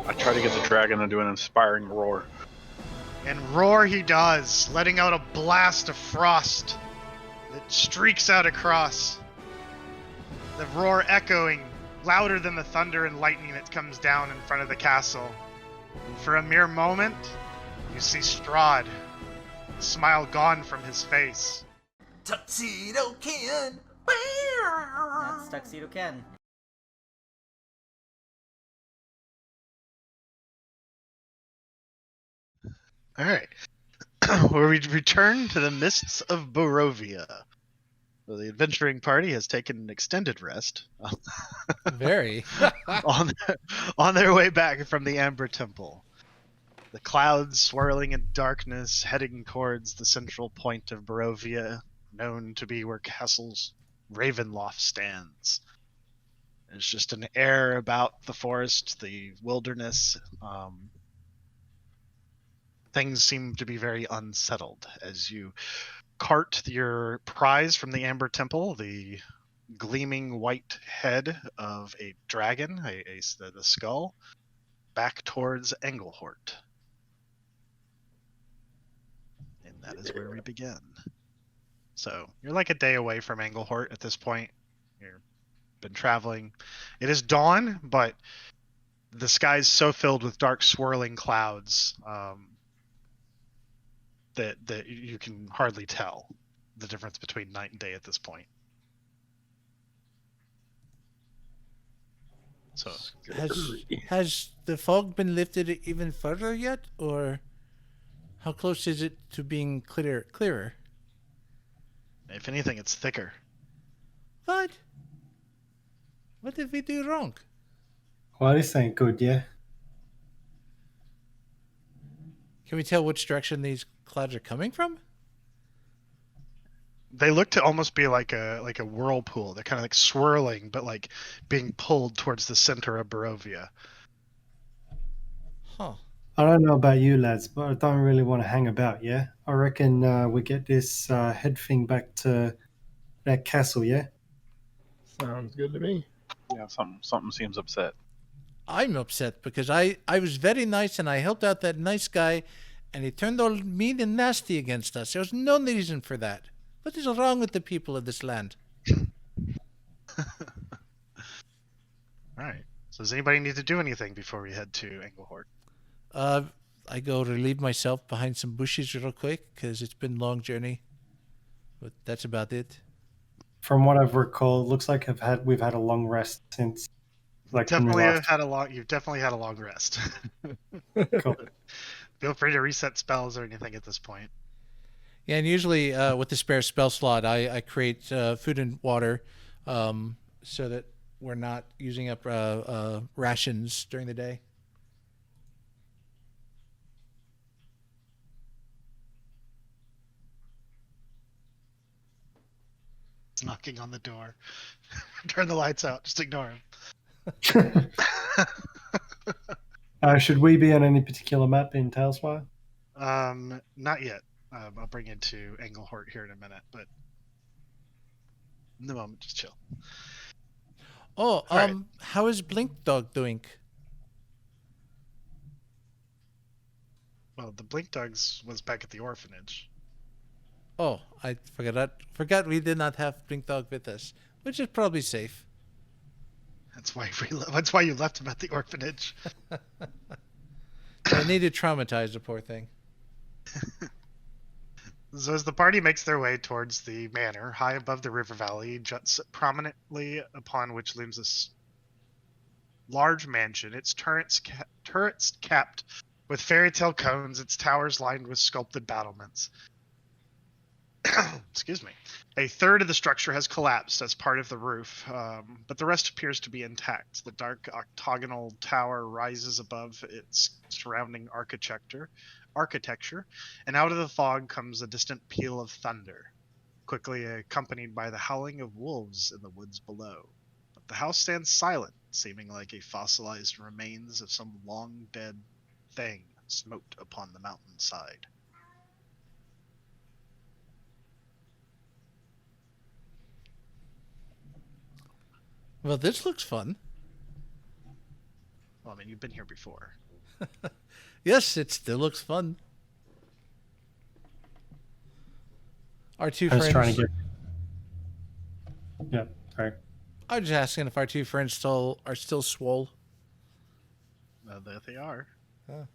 I try to get the dragon to do an inspiring roar. And roar he does, letting out a blast of frost that streaks out across. The roar echoing louder than the thunder and lightning that comes down in front of the castle. And for a mere moment, you see Strahd, smile gone from his face. Tuxedo Ken! That's Tuxedo Ken. Alright. Where we return to the mists of Barovia. So the adventuring party has taken an extended rest. Very. on their way back from the Amber Temple. The clouds swirling in darkness, heading towards the central point of Barovia, known to be where Castle's Ravenloft stands. There's just an air about the forest, the wilderness. Things seem to be very unsettled as you cart your prize from the Amber Temple, the gleaming white head of a dragon, the skull, back towards Engelhort. And that is where we begin. So you're like a day away from Engelhort at this point. You've been traveling. It is dawn, but the sky's so filled with dark swirling clouds that you can hardly tell the difference between night and day at this point. So Has the fog been lifted even further yet, or how close is it to being clearer? if anything, it's thicker. What? What did we do wrong? Well, this ain't good, yeah? Can we tell which direction these clouds are coming from? They look to almost be like a whirlpool. They're kind of like swirling, but like being pulled towards the center of Barovia. Huh. I don't know about you lads, but I don't really want to hang about, yeah? I reckon we get this head thing back to that castle, yeah? Sounds good to me. Yeah, something seems upset. I'm upset because I was very nice and I helped out that nice guy and he turned all mean and nasty against us. There was no reason for that. What is wrong with the people of this land? All right. So does anybody need to do anything before we head to Engelhort? I go relieve myself behind some bushes real quick because it's been a long journey. But that's about it. From what I've recalled, looks like we've had a long rest since You've definitely had a long rest. Cool. Feel free to reset spells or anything at this point. Yeah, and usually with the spare spell slot, I create food and water so that we're not using up rations during the day. Knocking on the door. Turn the lights out. Just ignore him. Should we be on any particular map in Talespire? Not yet. I'll bring you to Engelhort here in a minute, but in the moment, just chill. Oh, right. How is Blink Dog doing? Well, the Blink Dogs was back at the orphanage. Oh, I forgot we did not have Blink Dog with us, which is probably safe. That's why you left him at the orphanage. I need to traumatize the poor thing. So as the party makes their way towards the manor, high above the river valley, juts prominently upon which looms this large mansion. Its turrets capped with fairy tale cones, its towers lined with sculpted battlements. Excuse me. A third of the structure has collapsed as part of the roof, but the rest appears to be intact. The dark octagonal tower rises above its surrounding architecture, and out of the fog comes a distant peal of thunder, quickly accompanied by the howling of wolves in the woods below. But the house stands silent, seeming like a fossilized remains of some long-dead thing smote upon the mountainside. Well, this looks fun. Well, Well, I mean, you've been here before. Yes, it still looks fun. Our two I was friends. trying to get. Yeah, sorry. I was just asking if our two friends are still swole. There they are. Oh.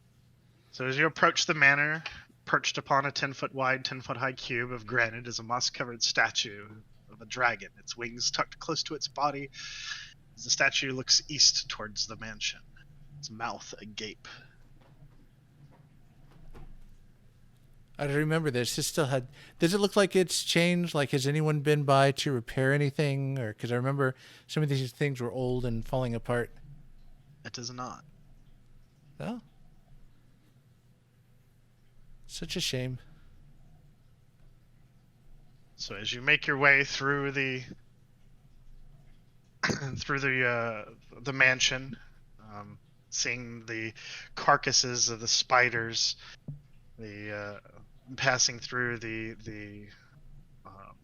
So as you approach the manor, perched upon a 10-foot wide, 10-foot high cube of granite is a moss-covered statue of a dragon, its wings tucked close to its body as the statue looks east towards the mansion, its mouth agape. I remember this. It still had. Does it look like it's changed? Like, has anyone been by to repair anything? Or because I remember some of these things were old and falling apart. It does not. Oh, such a shame. So as you make your way through the the mansion, seeing the carcasses of the spiders, passing through the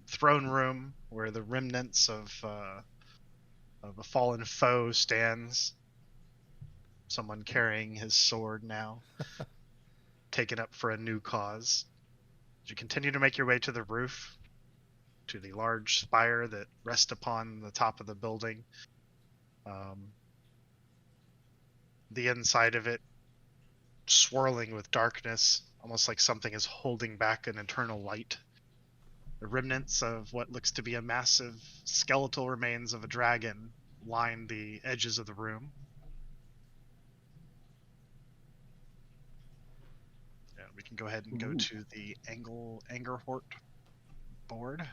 throne room where the remnants of a fallen foe stands. Someone carrying his sword now, taken up for a new cause. As you continue to make your way to the roof, to the large spire that rests upon the top of the building, the inside of it swirling with darkness, almost like something is holding back an eternal light. The remnants of what looks to be a massive skeletal remains of a dragon line the edges of the room. Yeah, we can go ahead and go to the Angerhort board.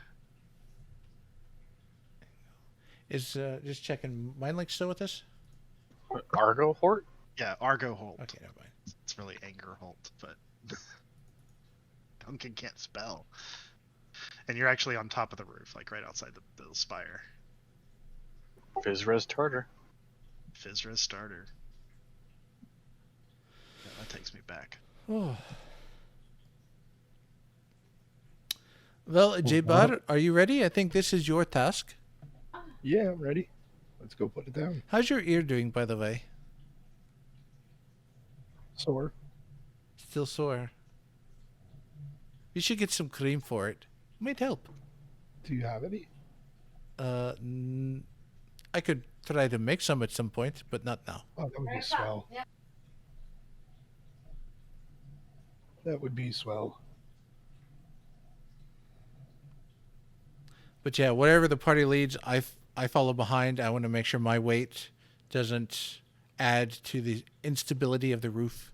Is just checking. Mindlink still with us? Argo Hort? Yeah, Argoholt. Okay, never mind. It's really Angerholt, but Duncan can't spell. And you're actually on top of the roof, like right outside the spire. Fizzres Tartar. Fizzres starter. Yeah, that takes me back. Oh. Well, Jebar, are you ready? I think this is your task. Yeah, I'm ready. Let's go put it down. How's your ear doing, by the way? Sore. Still sore. You should get some cream for it. It might help. Do you have any? I could try to make some at some point, but not now. Oh, that would be swell. That would be swell. But yeah, whatever the party leads, I follow behind. I want to make sure my weight doesn't add to the instability of the roof.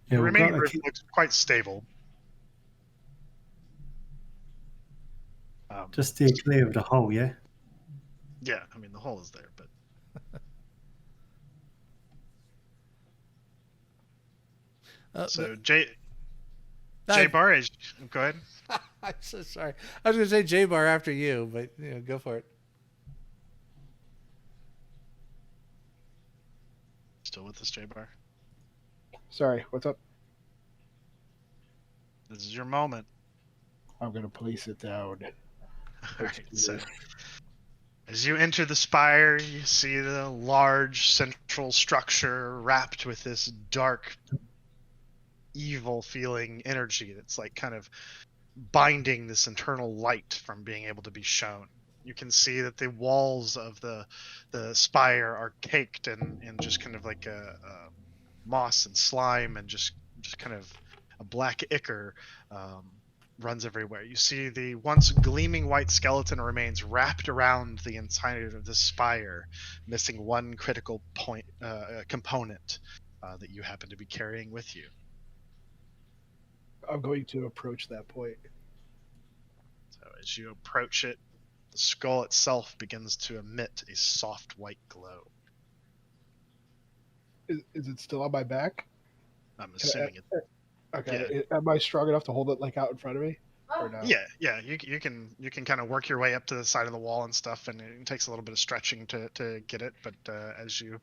Yeah, The we've remaining got a roof key- looks quite stable. just steer clear of the hole, yeah? Yeah, I mean the hole is there, but so Jebar, go ahead. I'm so sorry. I was going to say Jebar after you, but go for it. Still with us, Jebar? Sorry, what's up? This is your moment. I'm going to place it down. Alright, so as you enter the spire, you see the large central structure wrapped with this dark, evil-feeling energy that's like kind of binding this internal light from being able to be shown. You can see that the walls of the spire are caked in just kind of like a moss and slime and just kind of a black ichor runs everywhere. You see the once gleaming white skeleton remains wrapped around the inside of the spire, missing one critical point component that you happen to be carrying with you. I'm going to approach that point. So as you approach it, the skull itself begins to emit a soft white glow. Is it still on my back? I'm assuming it. Okay. Am I strong enough to hold it like out in front of me? Or no? Yeah. You can kind of work your way up to the side of the wall and stuff, and it takes a little bit of stretching to get it. But as you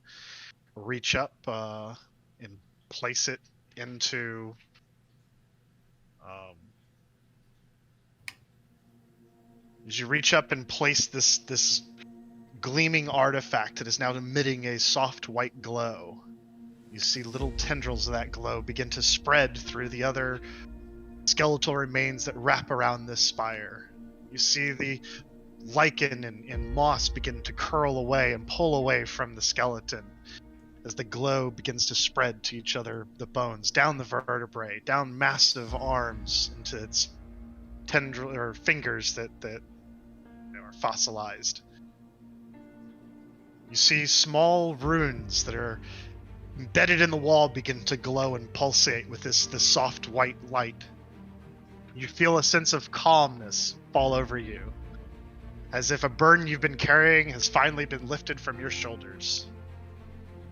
reach up and place it into as you reach up and place this gleaming artifact that is now emitting a soft white glow. You see little tendrils of that glow begin to spread through the other skeletal remains that wrap around this spire. You see the lichen and moss begin to curl away and pull away from the skeleton as the glow begins to spread to each other, the bones, down the vertebrae, down massive arms into its tendril or fingers that are fossilized. You see small runes that are embedded in the wall begin to glow and pulsate with this soft white light. You feel a sense of calmness fall over you, as if a burden you've been carrying has finally been lifted from your shoulders.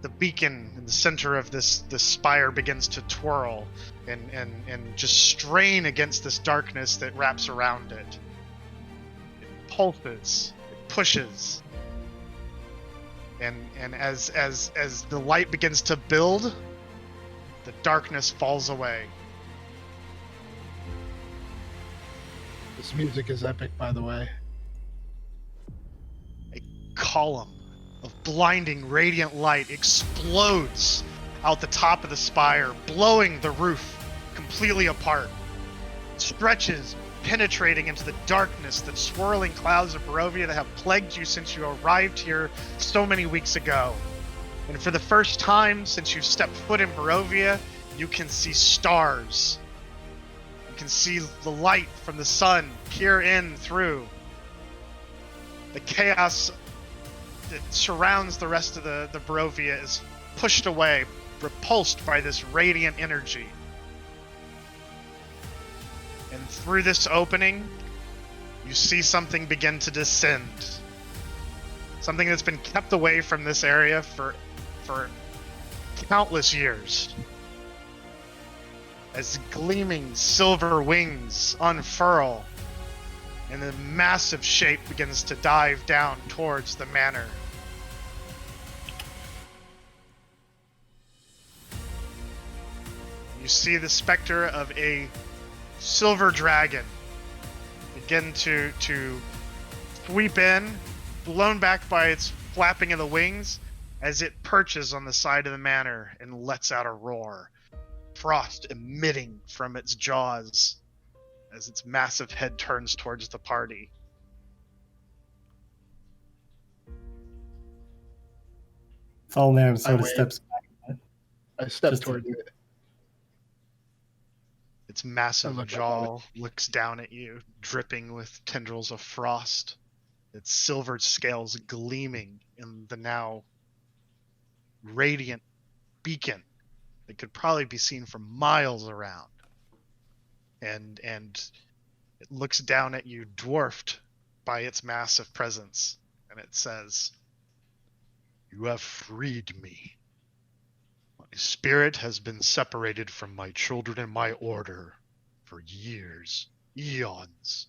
The beacon in the center of this spire begins to twirl and just strain against this darkness that wraps around it. It pulses, it pushes. And as the light begins to build, the darkness falls away. This music is epic, by the way. A column of blinding radiant light explodes out the top of the spire, blowing the roof completely apart. It stretches, penetrating into the darkness, the swirling clouds of Barovia that have plagued you since you arrived here so many weeks ago. And for the first time since you've stepped foot in Barovia, you can see stars. You can see the light from the sun peer in through. The chaos that surrounds the rest of the Barovia is pushed away, repulsed by this radiant energy. And through this opening, you see something begin to descend. Something that's been kept away from this area for countless years. As gleaming silver wings unfurl, and the massive shape begins to dive down towards the manor. You see the specter of a silver dragon begin to sweep in, blown back by its flapping of the wings as it perches on the side of the manor and lets out a roar, frost emitting from its jaws as its massive head turns towards the party. Thulnam sort of wave. steps back. I step Just towards it. Its massive I look up jaw looks down at you, dripping with tendrils of frost, its silvered scales gleaming in the now radiant beacon that could probably be seen from miles around. And it looks down at you, dwarfed by its massive presence, and it says, "You have freed me. My spirit has been separated from my children and my order for years, eons.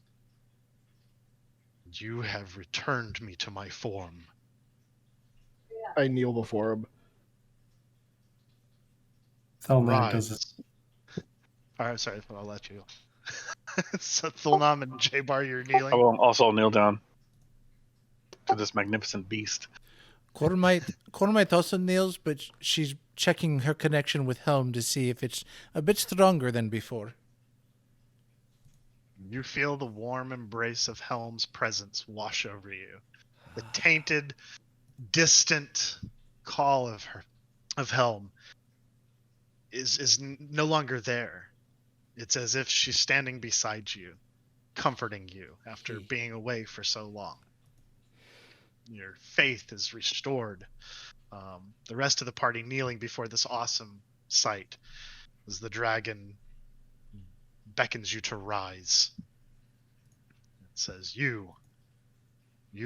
You have returned me to my form." I kneel before him. Thulnam does it. Alright, sorry, I'll let you. So Thulnam and Jebar, you're kneeling. I will also kneel down to this magnificent beast. Kormite also kneels, but she's checking her connection with Helm to see if it's a bit stronger than before. You feel the warm embrace of Helm's presence wash over you. The tainted, distant call of Helm is no longer there. It's as if she's standing beside you, comforting you after being away for so long. Your faith is restored. The rest of the party kneeling before this awesome sight as the dragon beckons you to rise. It says, You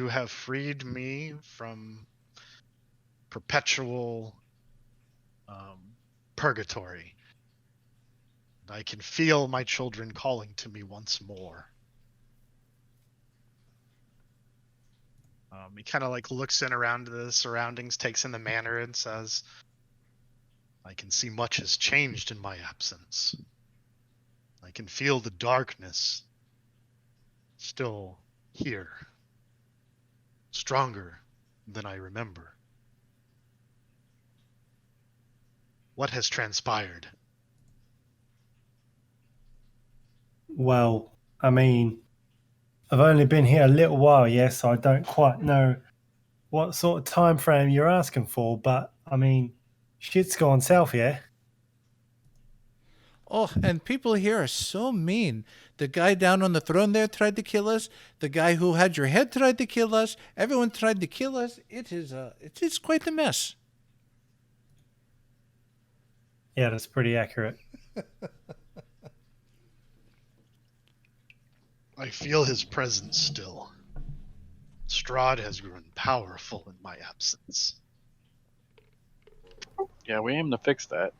have freed me from perpetual purgatory. I can feel my children calling to me once more. He kind of looks in around the surroundings, takes in the manor, and says, I can see much has changed in my absence. I can feel the darkness still here, stronger Then I remember. What has transpired? Well, I mean, I've only been here a little while, yes, so I don't quite know what sort of time frame you're asking for, but I mean, shit's gone south, yeah? Oh, and people here are so mean. The guy down on the throne there tried to kill us. The guy who had your head tried to kill us. Everyone tried to kill us. It is quite a mess. Yeah, that's pretty accurate. I feel his presence still. Strahd has grown powerful in my absence. Yeah, we aim to fix that.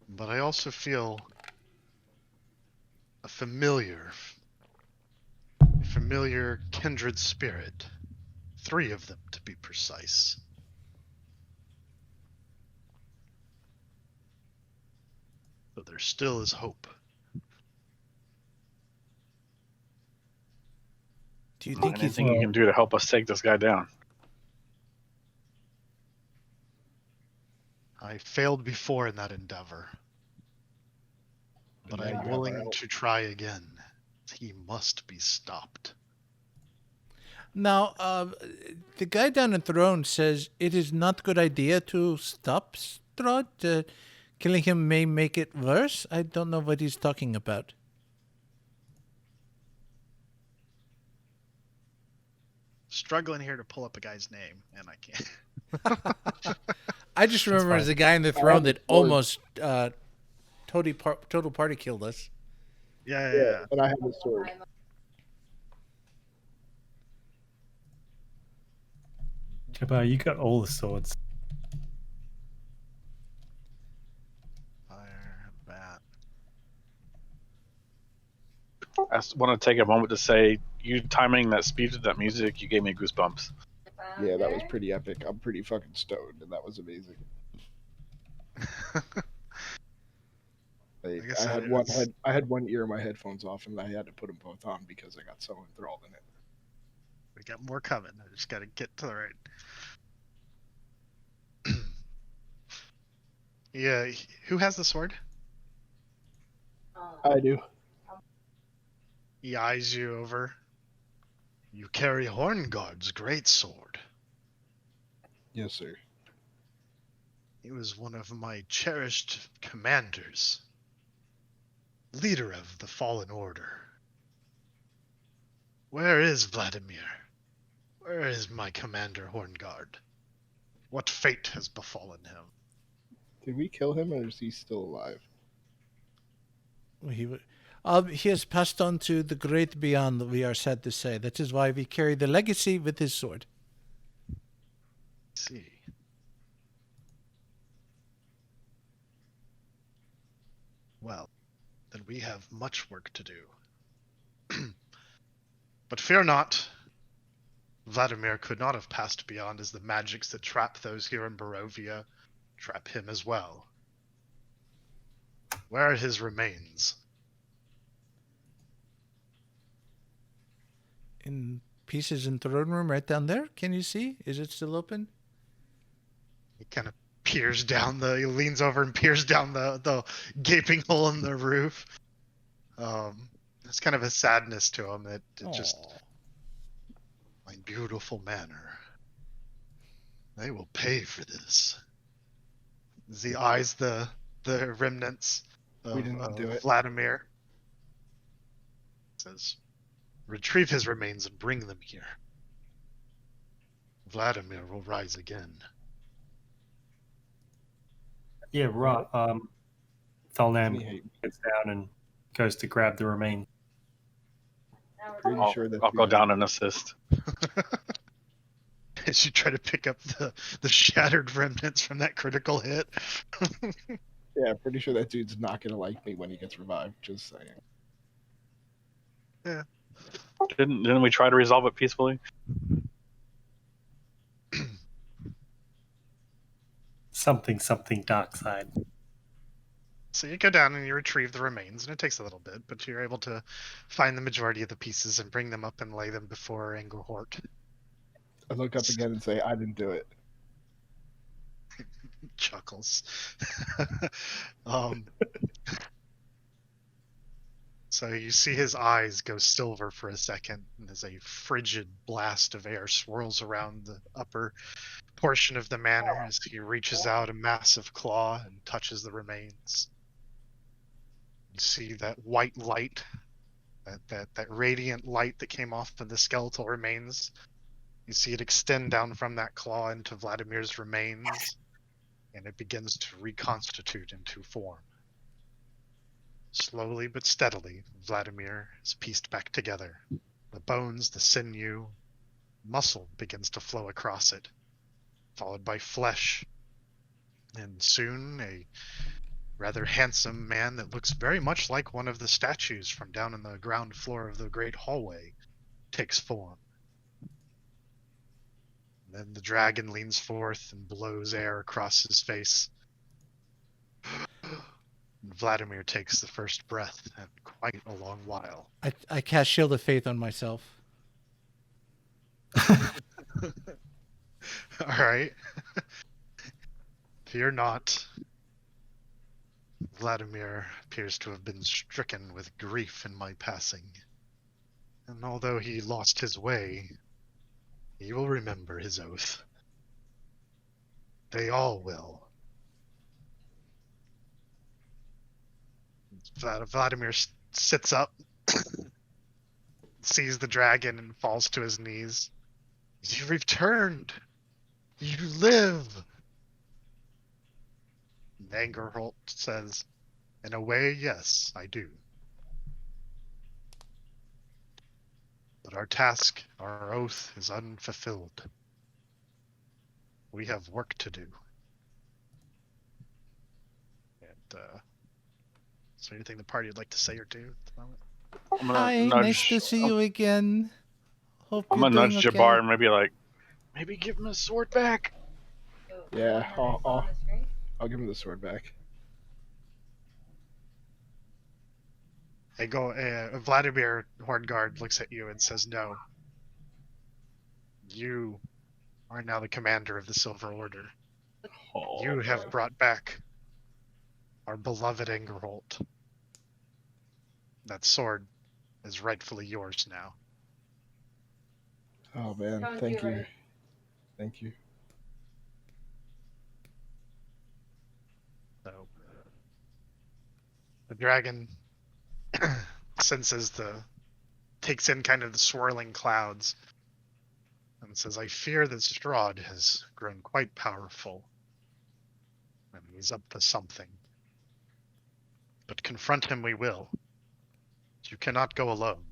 But I also feel a familiar kindred spirit. 3 of them, to be precise. But there still is hope. Do you think he's... Anything you can do to help us take this guy down? I failed before in that endeavor. But I'm willing to try again. He must be stopped. Now, the guy down the throne says it is not a good idea to stop Strahd. Killing him may make it worse. I don't know what he's talking about. Struggling here to pull up a guy's name, and I can't. I just remember as a guy on the throne that almost total party killed us. Yeah. And I have a sword. Jebar, you got all the swords. Fire, bat. I just want to take a moment to say, you timing that speech with that music, you gave me goosebumps. Yeah, that was pretty epic. I'm pretty fucking stoned, and that was amazing. I had one ear of my headphones off, and I had to put them both on because I got so enthralled in it. We got more coming. I just got to get to the right. Yeah, who has the sword? I do. He eyes you over. You carry Hornguard's great sword. Yes, sir. He was one of my cherished commanders. Leader of the Fallen Order. Where is Vladimir? Where is my commander Hornguard? What fate has befallen him? Did we kill him, or is he still alive? He has passed on to the great beyond, we are sad to say. That is why we carry the legacy with his sword. Let's see. Well, then we have much work to do. But fear not. Vladimir could not have passed beyond, as the magics that trap those here in Barovia trap him as well. Where are his remains? In pieces in throne room right down there. Can you see? Is it still open? He kind of peers down he leans over and peers down the gaping hole in the roof. It's kind of a sadness to him that it just, my beautiful manor. They will pay for this. As he eyes the remnants of, We didn't do it. Vladimir. Says, retrieve his remains and bring them here. Vladimir will rise again. Yeah, right. He Thulnam hate- gets down and goes to grab the remains. Pretty sure that I'll go down and assist. As you try to pick up the shattered remnants from that critical hit. Yeah, pretty sure that dude's not gonna like me when he gets revived. Just saying. Didn't we try to resolve it peacefully? Something dark side. So you go down and you retrieve the remains, and it takes a little bit, but you're able to find the majority of the pieces and bring them up and lay them before Angerhort. I look up again and say, I didn't do it. Chuckles. So you see his eyes go silver for a second, and as a frigid blast of air swirls around the upper portion of the manor as he reaches out a massive claw and touches the remains. You see that white light, that radiant light that came off of the skeletal remains. You see it extend down from that claw into Vladimir's remains, and it begins to reconstitute into form. Slowly but steadily, Vladimir is pieced back together. The bones, the sinew, muscle begins to flow across it, followed by flesh. And soon, a rather handsome man that looks very much like one of the statues from down on the ground floor of the great hallway takes form. Then the dragon leans forth and blows air across his face. Vladimir takes the first breath in quite a long while. I cast Shield of Faith on myself. All right. Fear not. Vladimir appears to have been stricken with grief in my passing. And although he lost his way, he will remember his oath. They all will. Vladimir sits up, sees the dragon, and falls to his knees. You returned! You live! Angerholt says, in a way, yes, I do. But our task, our oath, is unfulfilled. We have work to do. And, is there anything the party would like to say or do at the moment? I'm gonna Hi, nudge, nice to see you again. Hope I'm you're gonna nudge doing okay. Jebar and maybe give him his sword back. Yeah, I'll give him the sword back. Hey, Vladimir Hornguard looks at you and says, no. You are now the commander of the Silver Order. You have brought back our beloved Angerholt. That sword is rightfully yours now. Oh man, thank you. Thank you. So, the dragon takes in kind of the swirling clouds and says, I fear that Strahd has grown quite powerful. And he's up to something. But confront him we will. You cannot go alone.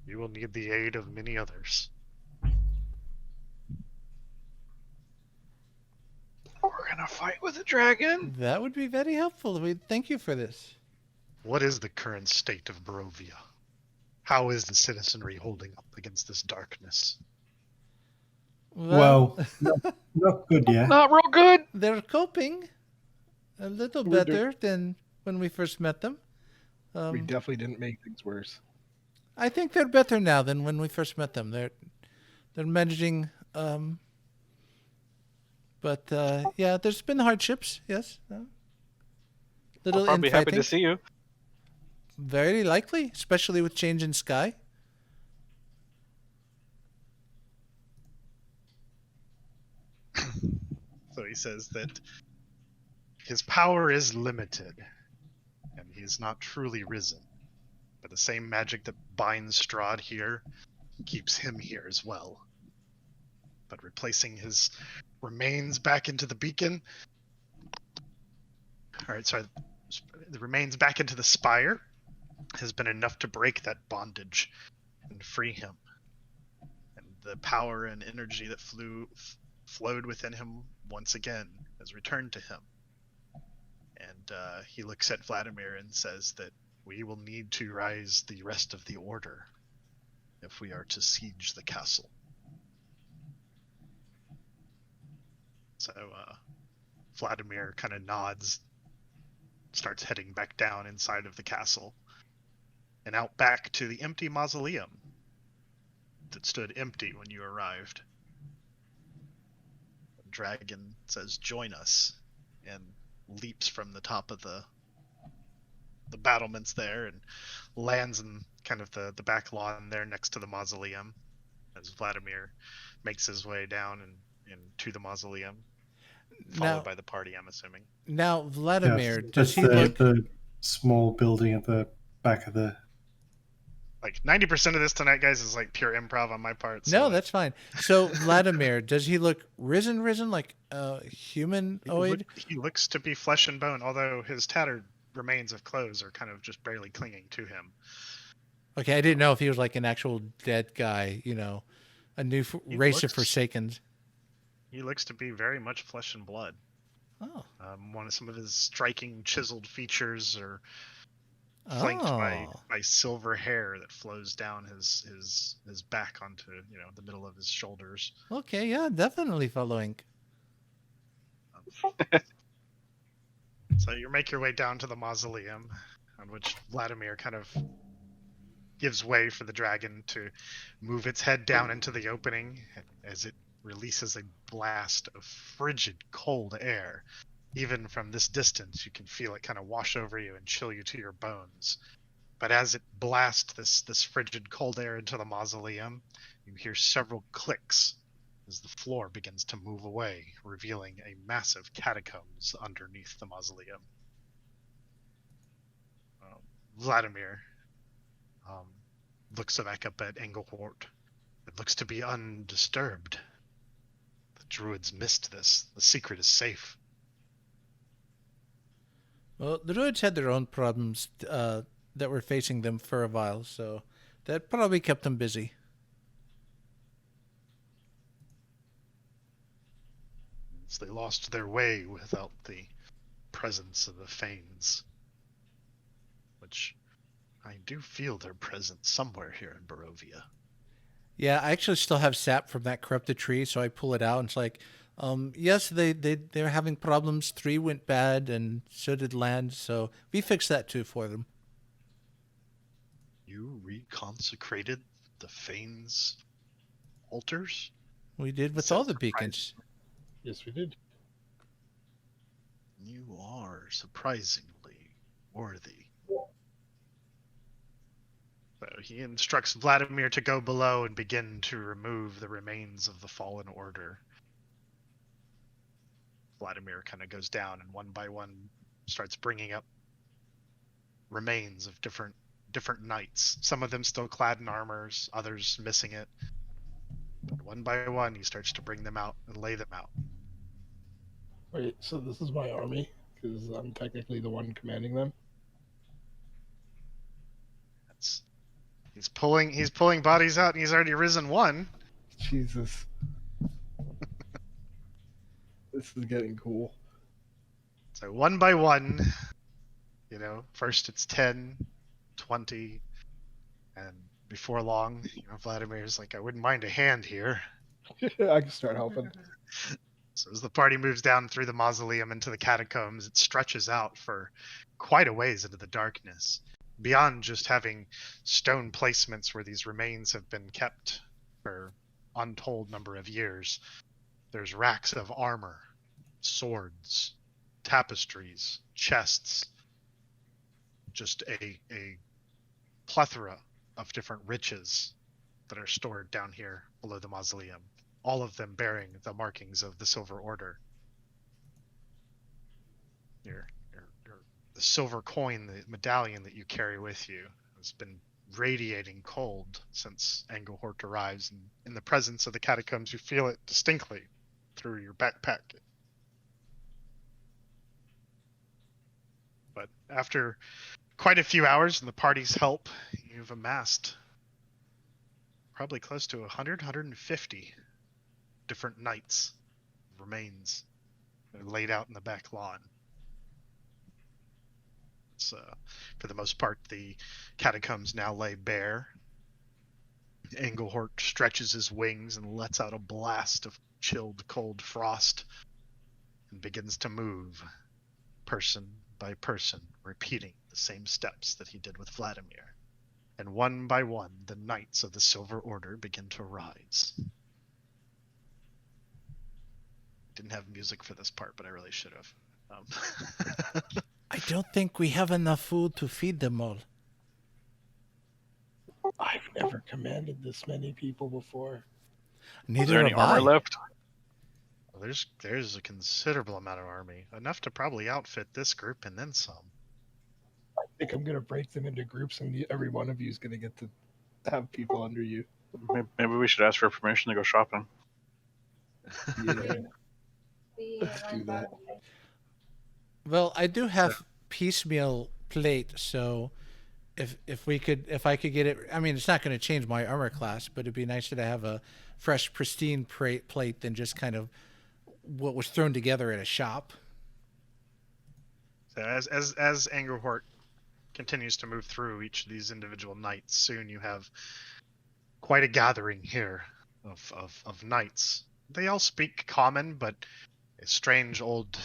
You will need the aid of many others. We're gonna fight with a dragon. That would be very helpful. Thank you for this. What is the current state of Barovia? How is the citizenry holding up against this darkness? Well, not good, yeah. Not real good. They're coping a little We're better than when we first met them. We definitely didn't make things worse. I think they're better now than when we first met them. They're managing, but yeah, there's been hardships. Yes, little I'll probably happy infighting. to see you. Very likely, especially with change in sky. So he says that his power is limited, and he is not truly risen. But the same magic that binds Strahd here keeps him here as well. But replacing his remains back into the beacon... Alright, sorry. The remains back into the spire has been enough to break that bondage and free him. And the power and energy that flowed within him once again has returned to him. And he looks at Vladimir and says that we will need to rise the rest of the order if we are to siege the castle. So Vladimir kind of nods, starts heading back down inside of the castle and out back to the empty mausoleum. that stood empty when you arrived. The dragon says, "Join us," and leaps from the top of the battlements there and lands in kind of the back lawn there next to the mausoleum as Vladimir makes his way down and to the mausoleum, followed by the party, I'm assuming. Now, Vladimir, Yes, does he that's look... the small building at the back of the... Like 90% of this tonight, guys, is like pure improv on my part. No, that's fine. So, Vladimir, does he look risen, like humanoid? He looks to be flesh and bone, although his tattered remains of clothes are kind of just barely clinging to him. Okay, I didn't know if he was like an actual dead guy, a new race of Forsakens. He looks to be very much flesh and blood. Oh. Some of his striking chiseled features are flanked by silver hair that flows down his back onto the middle of his shoulders. Okay, yeah, definitely following. So you make your way down to the mausoleum, on which Vladimir kind of gives way for the dragon to move its head down into the opening as it releases a blast of frigid, cold air. Even from this distance, you can feel it kind of wash over you and chill you to your bones. But as it blasts this frigid, cold air into the mausoleum, you hear several clicks as the floor begins to move away, revealing a massive catacombs underneath the mausoleum. Vladimir looks back up at Engelhort. It looks to be undisturbed. The druids missed this. The secret is safe. Well, the druids had their own problems that were facing them for a while, so that probably kept them busy. They lost their way without the presence of the Fanes, which I do feel their presence somewhere here in Barovia. Yeah, I actually still have sap from that corrupted tree, so I pull it out and it's like, yes, they're having problems. 3 went bad, and so did land, so we fixed that too for them. You reconsecrated the Fanes' altars? We did with all the beacons. Yes, we did. You are surprisingly worthy. So he instructs Vladimir to go below and begin to remove the remains of the fallen order. Vladimir kind of goes down and one by one starts bringing up remains of different knights. Some of them still clad in armors, others missing it. But one by one, he starts to bring them out and lay them out. Wait, so this is my army? Because I'm technically the one commanding them? He's pulling bodies out, and he's already risen one. Jesus. This is getting cool. So one by one, first it's 10, 20, and before long, Vladimir's like, I wouldn't mind a hand here. I can start helping. So as the party moves down through the mausoleum into the catacombs, it stretches out for quite a ways into the darkness. Beyond just having stone placements where these remains have been kept for untold number of years, there's racks of armor, swords, tapestries, chests, just a plethora of different riches that are stored down here below the mausoleum, all of them bearing the markings of the Silver Order. The silver coin, the medallion that you carry with you, has been radiating cold since Engelhort arrives, and in the presence of the catacombs, you feel it distinctly through your backpack. But after quite a few hours and the party's help, you've amassed probably close to 150 different knights' remains laid out in the back lawn. For the most part, the catacombs now lay bare. Engelhort stretches his wings and lets out a blast of chilled, cold frost and begins to move, person by person, repeating the same steps that he did with Vladimir. and one by one, the knights of the Silver Order begin to rise. Didn't have music for this part, but I really should have. I don't think we have enough food to feed them all. I've never commanded this many people before. Is Neither there any have armor I. left? Well, there's a considerable amount of army, enough to probably outfit this group and then some. I think I'm gonna break them into groups, and every one of you is gonna get to have people under you. Maybe we should ask for permission to go shopping. Yeah, let's do that. Well, I do have piecemeal plate, so if I could get it, I mean, it's not going to change my armor class, but it'd be nicer to have a fresh, pristine plate than just kind of what was thrown together at a shop. So as Angerhort continues to move through each of these individual knights, soon you have quite a gathering here of knights. They all speak common, but a strange old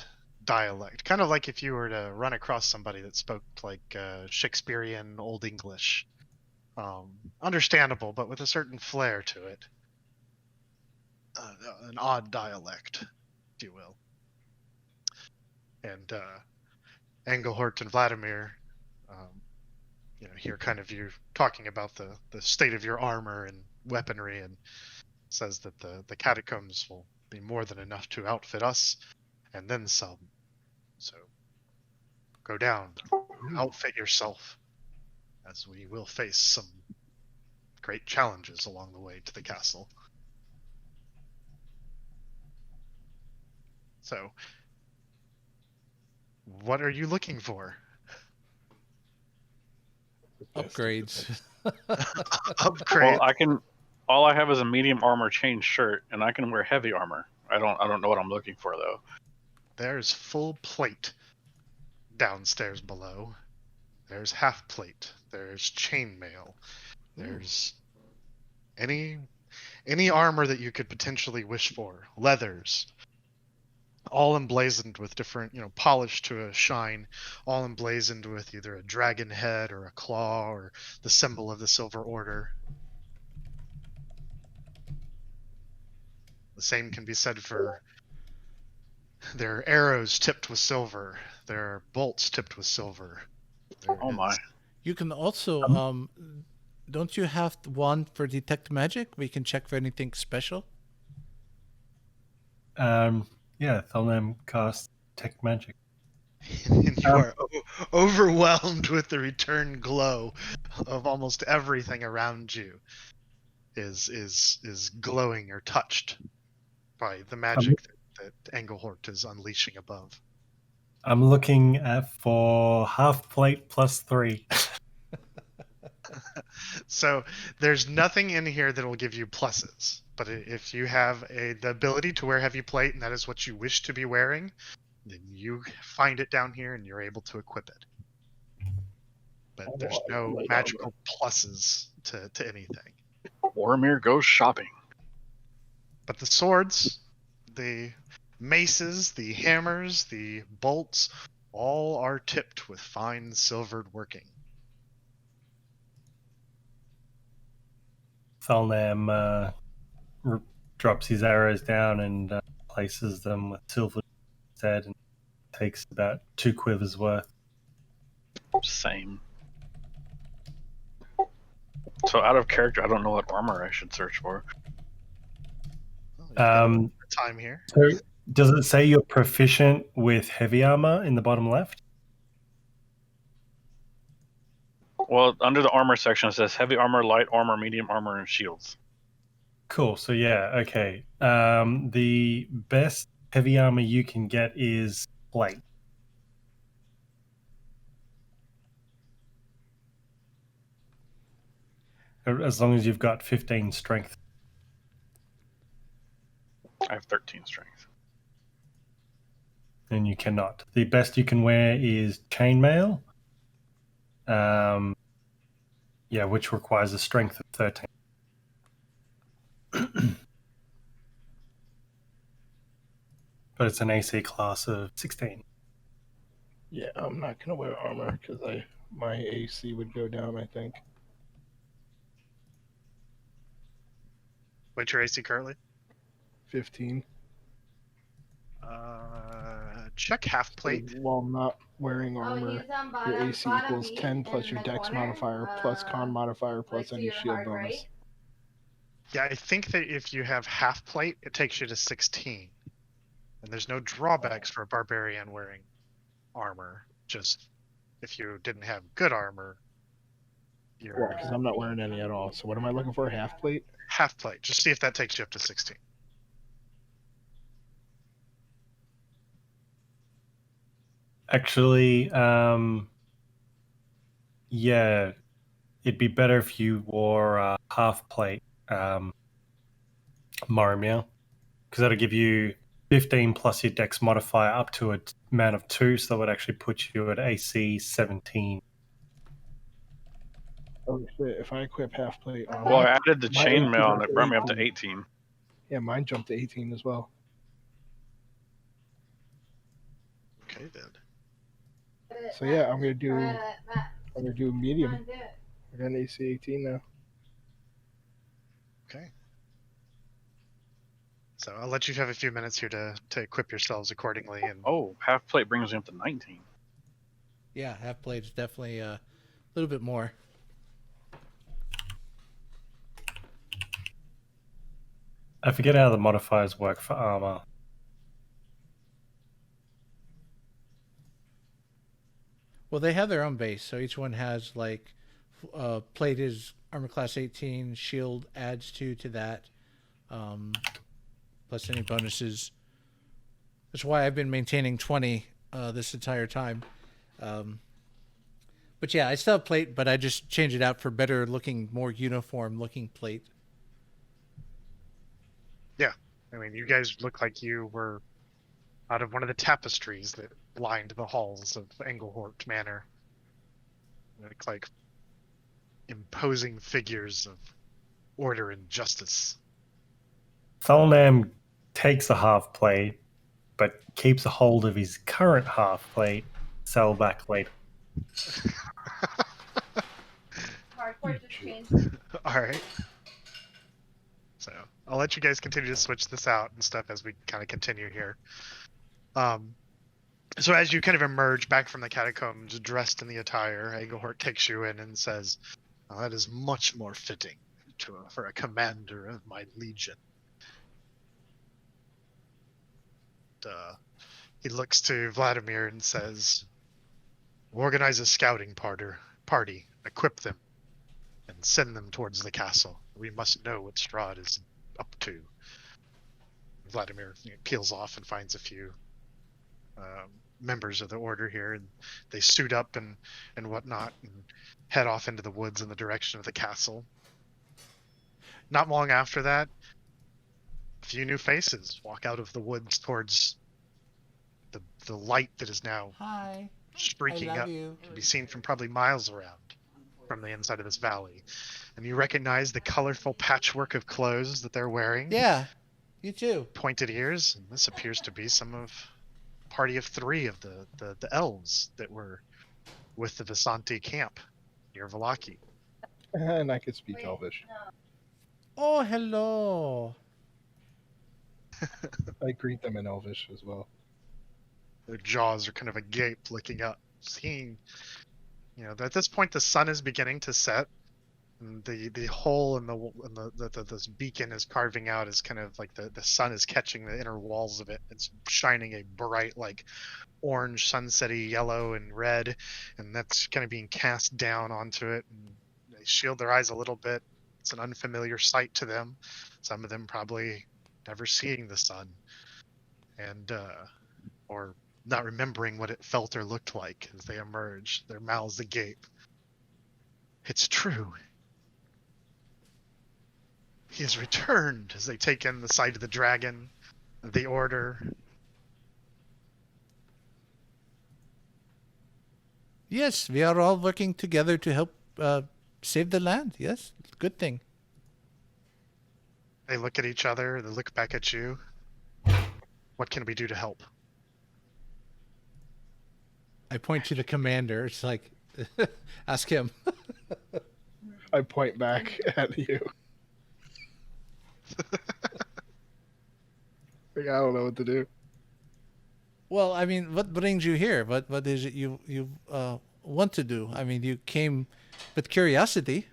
dialect, kind of like if you were to run across somebody that spoke like Shakespearean Old English. Understandable, but with a certain flair to it. An odd dialect, if you will. And Engelhort and Vladimir, hear kind of you talking about the state of your armor and weaponry, and says that the catacombs will be more than enough to outfit us, and then some. So go down, outfit yourself, as we will face some great challenges along the way to the castle. So, what are you looking for? Upgrades. Upgrade. Well, all I have is a medium armor chain shirt, and I can wear heavy armor. I don't know what I'm looking for though. There's full plate downstairs below. There's half plate. There's chainmail. There's any armor that you could potentially wish for. Leathers. All emblazoned with different, polished to a shine, all emblazoned with either a dragon head or a claw or the symbol of the Silver Order. The same can be said for their arrows tipped with silver, their bolts tipped with silver. Oh my. You can also, don't you have one for detect magic? We can check for anything special. Yeah, Thulnam casts Detect Magic. And you are overwhelmed with the return glow of almost everything around you is glowing or touched by the magic that Engelhort is unleashing above. I'm looking for half plate +3. So there's nothing in here that will give you pluses. But if you have the ability to wear heavy plate, and that is what you wish to be wearing, then you find it down here and you're able to equip it. But there's no magical pluses to anything. Morumir goes shopping. But the swords, the maces, the hammers, the bolts, all are tipped with fine silvered working. Thulnam drops his arrows down and places them with silver instead, and takes about 2 quivers worth. Same. So out of character, I don't know what armor I should search for. Time here. So does it say you're proficient with heavy armor in the bottom left? Well, under the armor section, it says heavy armor, light armor, medium armor, and shields. Cool. So yeah, okay. The best heavy armor you can get is plate. As long as you've got 15 strength. I have 13 strength. Then you cannot. The best you can wear is chainmail. Which requires a strength of 13. But it's an AC class of 16. Yeah, I'm not gonna wear armor because my AC would go down, I think. What's your AC currently? 15. Check half plate. While not wearing Oh, armor, he's on your bottom, AC bottom equals meat 10 plus in your the dex corner. modifier plus con modifier plus like any your shield hard bonus. right. Yeah, I think that if you have half plate, it takes you to 16. And there's no drawbacks for a barbarian wearing armor. Just if you didn't have good armor, Well, you're because I'm not wearing any at all. So what am I looking for? Half plate? half plate. Just see if that takes you up to 16. Actually, yeah, it'd be better if you wore half plate Morumir, because that'll give you 15 plus your dex modifier up to a amount of 2, so that would actually put you at AC 17. Oh shit! If I equip half plate armor, Well, I added the My 18 chainmail and up it to brought me up to 18. 18. yeah, mine jumped to 18 as well. Okay, then. So yeah, I'm gonna do Matt, medium. come on, do it. I got an AC 18 now. Okay. So I'll let you have a few minutes here to equip yourselves accordingly. And Oh, half plate brings me up to 19. Yeah, half plate is definitely a little bit more. I forget how the modifiers work for armor. Well, they have their own base, so each one has like plate is armor class 18, shield adds 2 to that, plus any bonuses. That's why I've been maintaining 20 this entire time. But yeah, I still have plate, but I just change it out for better looking, more uniform looking plate. yeah, I mean, you guys look like you were out of one of the tapestries that lined the halls of Englehort Manor. You look like imposing figures of order and justice. Thulnam takes a half plate, but keeps a hold of his current half plate, sell back later. Hardcore just changed. All right. So I'll let you guys continue to switch this out and stuff as we kind of continue here. So as you kind of emerge back from the catacombs, dressed in the attire, Englehort takes you in and says, "Oh, that is much more fitting for a commander of my legion." He looks to Vladimir and says, "Organize a scouting party, equip them, and send them towards the castle. We must know what Strahd is up to." Vladimir peels off and finds a few members of the order here, and they suit up and whatnot and head off into the woods in the direction of the castle. Not long after that, a few new faces walk out of the woods towards the light that is now Hi. streaking I love up. you. Can be seen from probably miles around from the inside of this valley. And you recognize the colorful patchwork of clothes that they're wearing. Yeah, you too. Pointed ears. And this appears to be some of party of 3 of the elves that were with the Visanti camp near Valaki. And I could speak Elvish. Oh, hello. I greet them in Elvish as well. Their jaws are kind of agape, looking up, seeing, at this point the sun is beginning to set, and the hole in the beacon is carving out is kind of like the sun is catching the inner walls of it. It's shining a bright, like, orange, sunsetty yellow and red, and that's kind of being cast down onto it. And they shield their eyes a little bit. It's an unfamiliar sight to them. Some of them probably never seeing the sun, and or not remembering what it felt or looked like as they emerge, their mouths agape. It's true. He has returned, as they take in the sight of the dragon, the order. Yes, we are all working together to help save the land. Yes, good thing. They look at each other, they look back at you. What can we do to help? I point to the commander. It's like, ask him. I point back at you. Like, I don't know what to do. Well, I mean, what brings you here? What is it you want to do? I mean, you came with curiosity.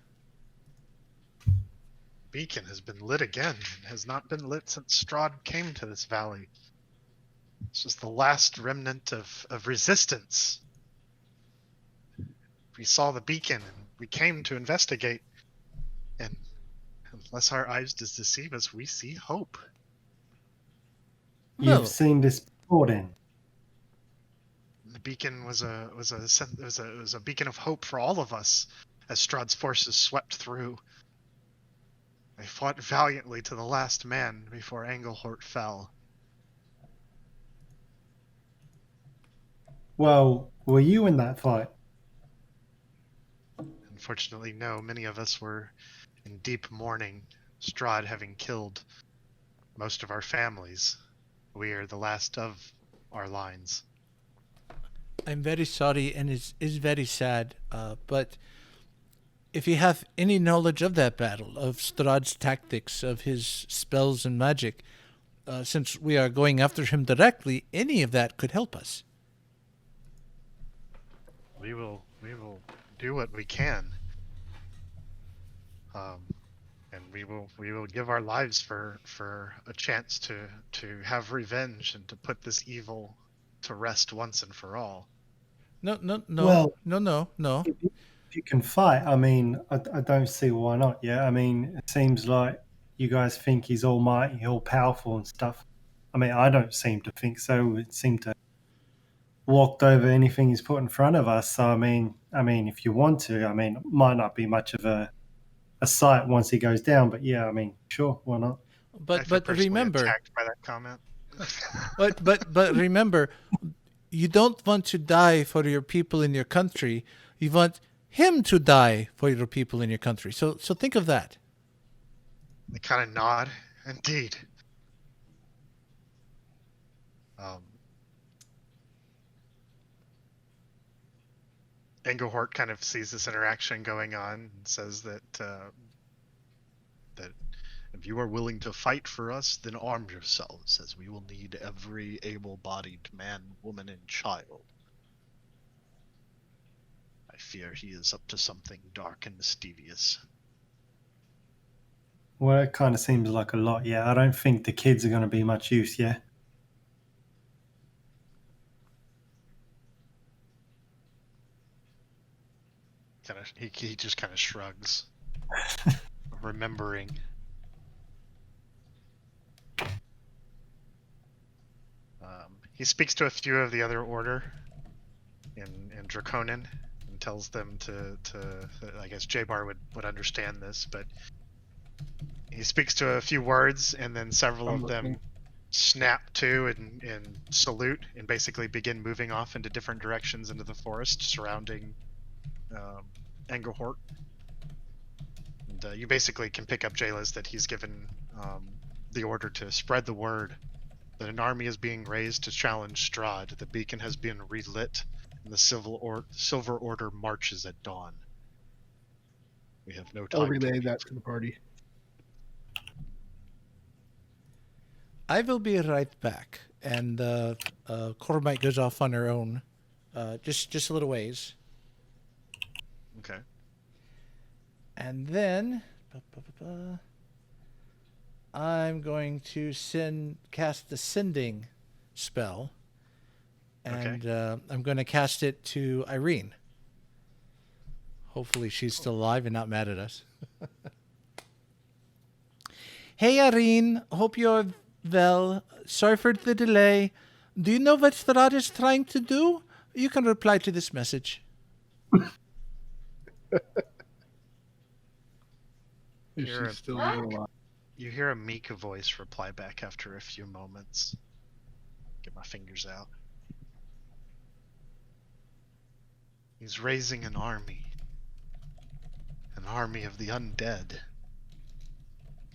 Beacon has been lit again and has not been lit since Strahd came to this valley. This is the last remnant of resistance. We saw the beacon and we came to investigate. And unless our eyes deceive us, we see hope. Well, You've seen this before then? The beacon was a beacon of hope for all of us as Strahd's forces swept through. They fought valiantly to the last man before Engelhort fell. Well, were you in that fight? Unfortunately, no. Many of us were in deep mourning, Strahd having killed most of our families. We are the last of our lines. I'm very sorry, and it is very sad. But if you have any knowledge of that battle, of Strahd's tactics, of his spells and magic, since we are going after him directly, any of that could help us. We will do what we can. And we will give our lives for a chance to have revenge and to put this evil to rest once and for all. Well, No. If you can fight, I mean, I don't see why not. Yeah, I mean, it seems like you guys think he's almighty, all powerful and stuff. I mean, I don't seem to think so. It seemed to walked over anything he's put in front of us. So I mean, if you want to, I mean, it might not be much of a sight once he goes down, but yeah, I mean, sure, why not? I feel But personally remember, attacked by that comment. but remember, you don't want to die for your people in your country. You want him to die for your people in your country. So think of that. They kind of nod. Indeed. Engelhort kind of sees this interaction going on and says that if you are willing to fight for us, then arm yourselves, as we will need every able-bodied man, woman, and child. I fear he is up to something dark and mischievous. Well, it kind of seems like a lot. Yeah, I don't think the kids are going to be much use. Yeah. He just kind of shrugs, remembering. He speaks to a few of the other order in Draconin and tells them to I guess Jebar would understand this, but he speaks to a few words and then several of them snap to and salute and basically begin moving off into different directions into the forest surrounding Engelhort. And you basically can pick up JLez that he's given the order to spread the word that an army is being raised to challenge Strahd. The beacon has been relit, and the Silver Order marches at dawn. We have no time. I'll relay that to the party. I will be right back. And Kormite goes off on her own, just a little ways. Okay. And then I'm going to cast the sending spell. And I'm going to cast it to Irene. Hopefully she's still alive and not mad at us. Hey Irene, hope you're well. Sorry for the delay. Do you know what Strahd is trying to do? You can reply to this message. She's still alive. You hear a meek voice reply back after a few moments. Get my fingers out. He's raising an army of the undead.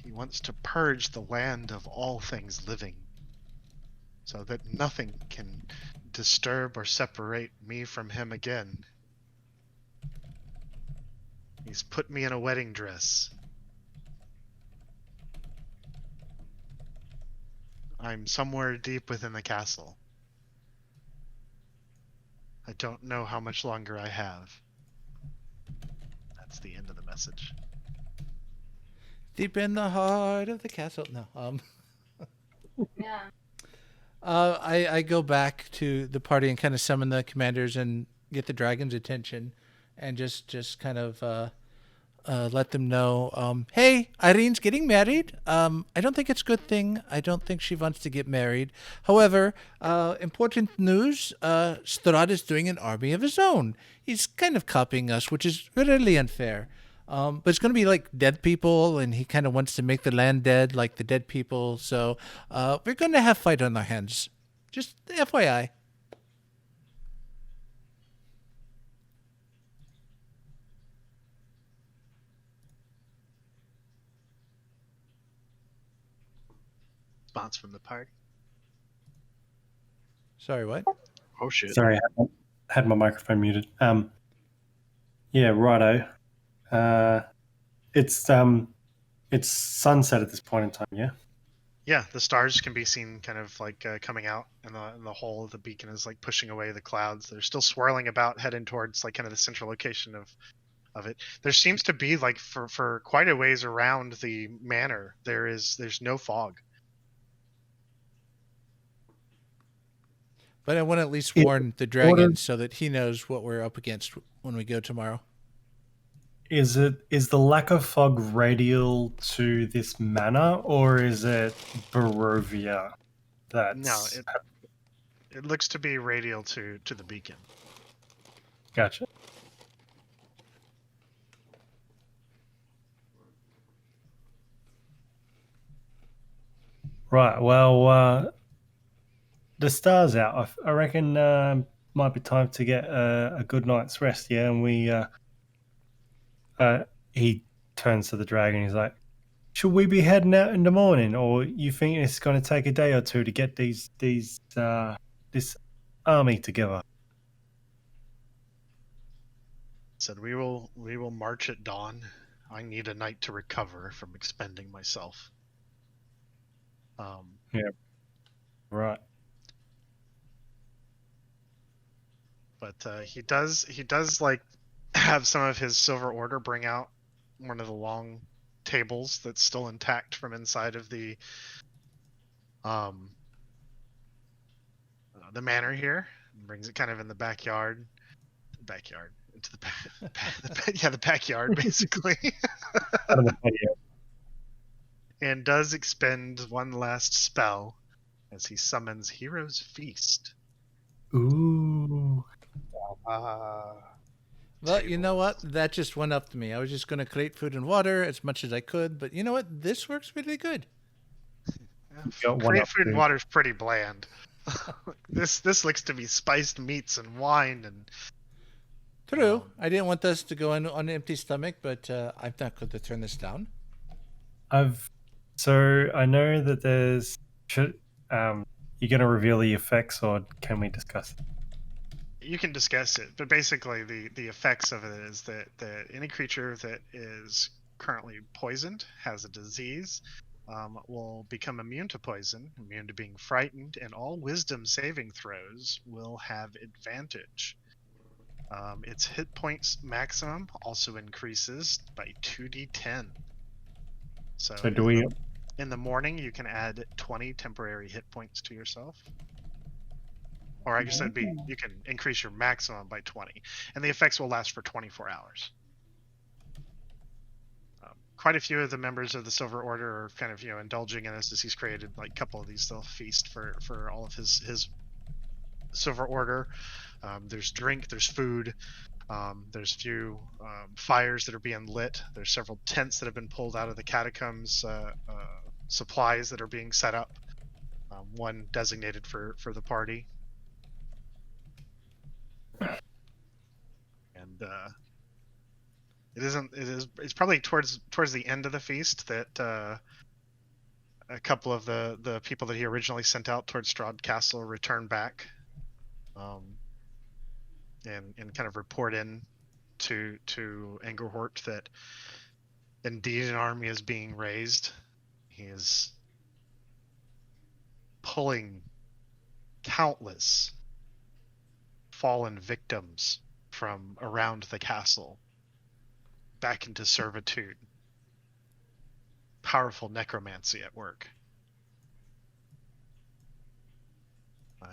He wants to purge the land of all things living, so that nothing can disturb or separate me from him again. He's put me in a wedding dress. I'm somewhere deep within the castle. I don't know how much longer I have. That's the end of the message. Deep in the heart of the castle. No. Yeah. I go back to the party and kind of summon the commanders and get the dragon's attention, and just kind of let them know, hey, Irene's getting married. I don't think it's a good thing. I don't think she wants to get married. However, important news, Strahd is doing an army of his own. He's kind of copying us, which is really unfair. But it's going to be like dead people, and he kind of wants to make the land dead like the dead people. So we're going to have fight on our hands. Just FYI. Response from the party. Sorry, what? Oh shit. Sorry, I had my microphone muted. Yeah, righto. It's sunset at this point in time. Yeah. Yeah, the stars can be seen kind of like coming out, and the whole of the beacon is like pushing away the clouds. They're still swirling about, heading towards like kind of the central location of it. There seems to be like for quite a ways around the manor, there's no fog. But I want to at least warn the dragon so that he knows what we're up against when we go tomorrow. Is the lack of fog radial to this manor, or is it Barovia? No, it looks to be radial to the beacon. Gotcha. Right. Well, the star's out. I reckon might be time to get a good night's rest. Yeah, and we. He turns to the dragon. He's like, "Should we be heading out in the morning, or you think it's going to take a day or two to get this army together?" Said we will march at dawn. I need a night to recover from expending myself. Yeah. Right. But he does like have some of his Silver Order bring out one of the long tables that's still intact from inside of the manor here. Brings it kind of in the backyard into the backyard basically. And does expend one last spell as he summons Hero's Feast. Ooh. Well, you know what? That just went up to me. I was just going to create food and water as much as I could, but you know what? This works really good. Create food and water is pretty bland. This looks to be spiced meats and wine and. True. I didn't want us to go in on an empty stomach, but I'm not going to turn this down. So I know that there's. You're going to reveal the effects, or can we discuss it? You can discuss it, but basically the effects of it is that any creature that is currently poisoned, has a disease, will become immune to poison, immune to being frightened, and all wisdom saving throws will have advantage. Its hit points maximum also increases by 2d10. So do we? In the morning, you can add 20 temporary hit points to yourself. Or I guess that'd be, you can increase your maximum by 20. And the effects will last for 24 hours. Quite a few of the members of the Silver Order are kind of, indulging in this as he's created like a couple of these little feast for all of his Silver Order. There's drink, there's food, there's a few fires that are being lit. There's several tents that have been pulled out of the catacombs, supplies that are being set up. One designated for the party. And it's probably towards the end of the feast that a couple of the people that he originally sent out towards Strahd Castle return back, and kind of report in to Angerhort that indeed an army is being raised. He is pulling countless fallen victims from around the castle back into servitude. Powerful necromancy at work.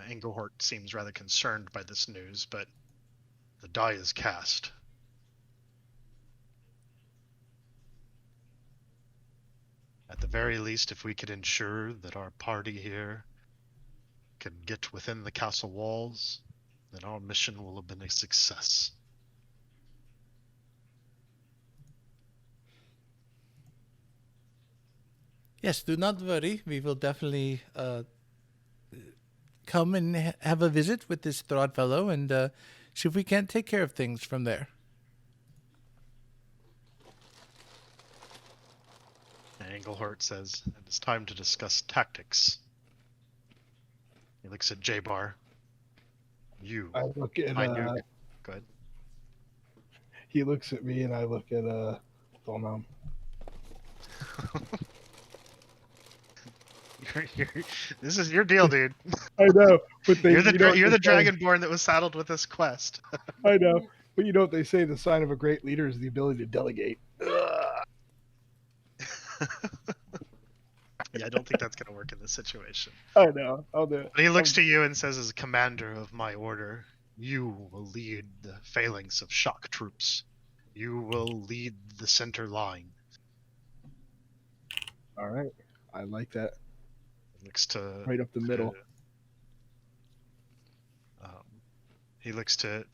Engelhort seems rather concerned by this news, but the die is cast. At the very least, if we could ensure that our party here can get within the castle walls, then our mission will have been a success. Yes, do not worry. We will definitely come and have a visit with this Strahd fellow and see if we can't take care of things from there. Engelhort says, "It is time to discuss tactics." He looks at Jebar. You. I look at. I knew. Go ahead. He looks at me, and I look at Thulnam. This is your deal, dude. I know, but You're the Dragonborn that was saddled with this quest. I know, but you know what they say: the sign of a great leader is the ability to delegate. Yeah, I don't think that's going to work in this situation. I know. I'll do it. But he looks to you and says, as a commander of my order, you will lead the phalanx of shock troops. You will lead the center line. All right. I like that. He looks to... Right up the middle. He looks to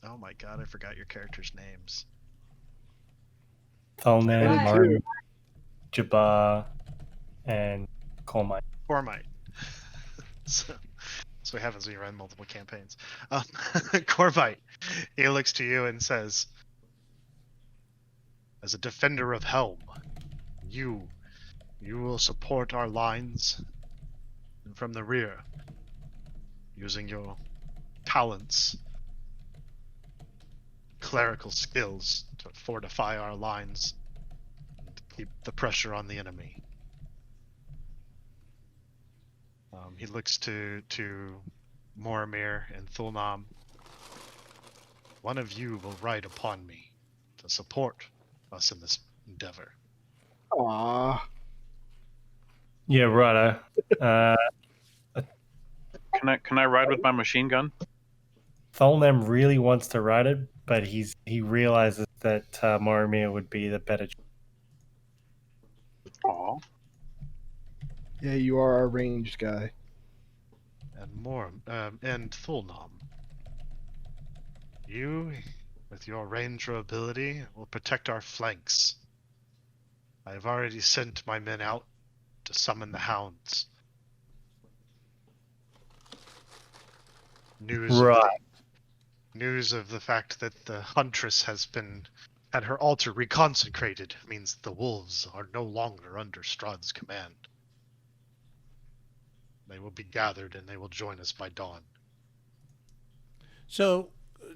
oh my god, I forgot your characters' names. Thulnam, Right. Morumir, Jebar, and Kormite. Kormite. So what happens when you run multiple campaigns. Kormite, he looks to you and says, as a defender of Helm, you will support our lines and from the rear, using your talents, clerical skills to fortify our lines and to keep the pressure on the enemy. He looks to Morumir and Thulnam. One of you will ride upon me to support us in this endeavor. Aww. Yeah, righto. Can I ride with my machine gun? Thulnam really wants to ride it, but he realizes that Morumir would be the better. Aw. Yeah, you are our ranged guy. And Thulnam, you, with your ranger ability, will protect our flanks. I have already sent my men out to summon the hounds. News of the fact that the huntress had her altar reconsecrated means the wolves are no longer under Strahd's command. They will be gathered and they will join us by dawn. So,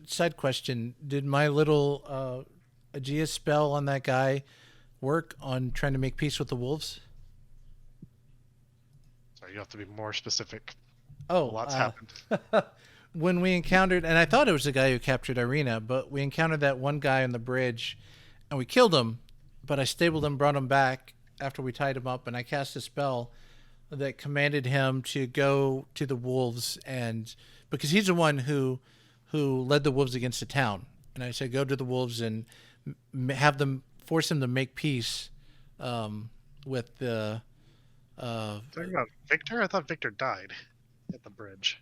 side question, did my little Aegea spell on that guy work on trying to make peace with the wolves? Sorry, you have to be more specific. Oh, Lots happened. When we encountered, and I thought it was the guy who captured Irina, but we encountered that one guy on the bridge, and we killed him, but I stabled him, brought him back after we tied him up, and I cast a spell that commanded him to go to the wolves, and because he's the one who led the wolves against the town, and I said go to the wolves and have them force them to make peace with the. Talking about Victor? I thought Victor died at the bridge.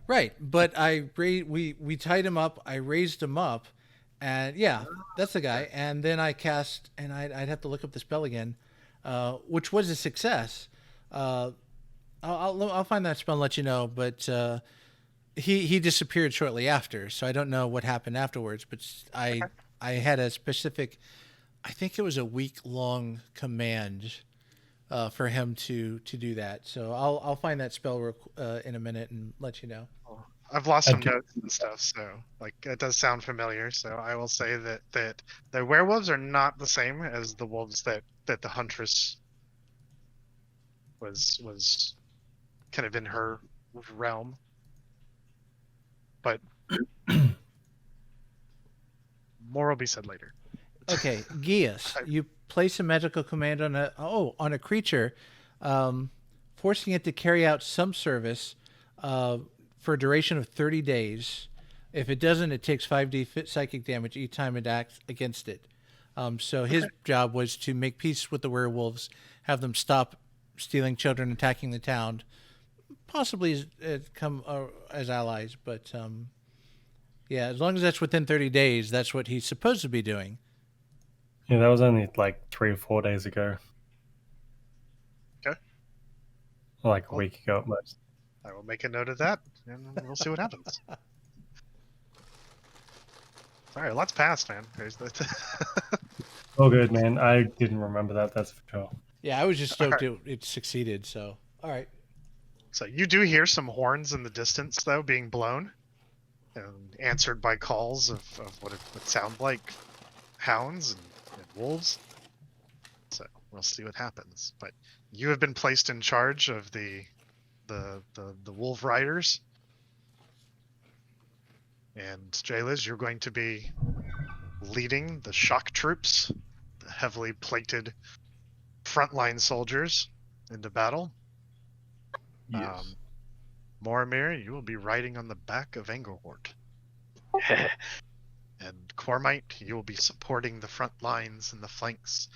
Right, but we tied him up. I raised him up, and yeah, that's the guy. And then I cast, and I'd have to look up the spell again, which was a success. I'll find that spell and let you know. But he disappeared shortly after, so I don't know what happened afterwards. But I had a specific, I think it was a week-long command for him to do that. So I'll find that spell in a minute and let you know. I've lost I some do- notes and stuff, so like it does sound familiar. So I will say that the werewolves are not the same as the wolves that the huntress was kind of in her realm, but more will be said later. Okay, Gias, you place a magical command on a creature, forcing it to carry out some service for a duration of 30 days. If it doesn't, it takes 5d psychic damage each time it acts against it. So his job was to make peace with the werewolves, have them stop stealing children, attacking the town, possibly come as allies. But yeah, as long as that's within 30 days, that's what he's supposed to be doing. Yeah, that was only like 3 or 4 days ago. Okay. Like a week ago at most. I will make a note of that, and we'll see what happens. Sorry, lots passed, man. All good, man. I didn't remember that, that's for sure. Yeah, I was just stoked it succeeded, so all right. So you do hear some horns in the distance, though, being blown, and answered by calls of what it would sound like hounds and wolves. So we'll see what happens. But you have been placed in charge of the wolf riders, and JLez, you're going to be leading the shock troops, the heavily plated frontline soldiers, into battle. Yes. Morumir, you will be riding on the back of Angerhort. And Kormite, you will be supporting the front lines and the flanks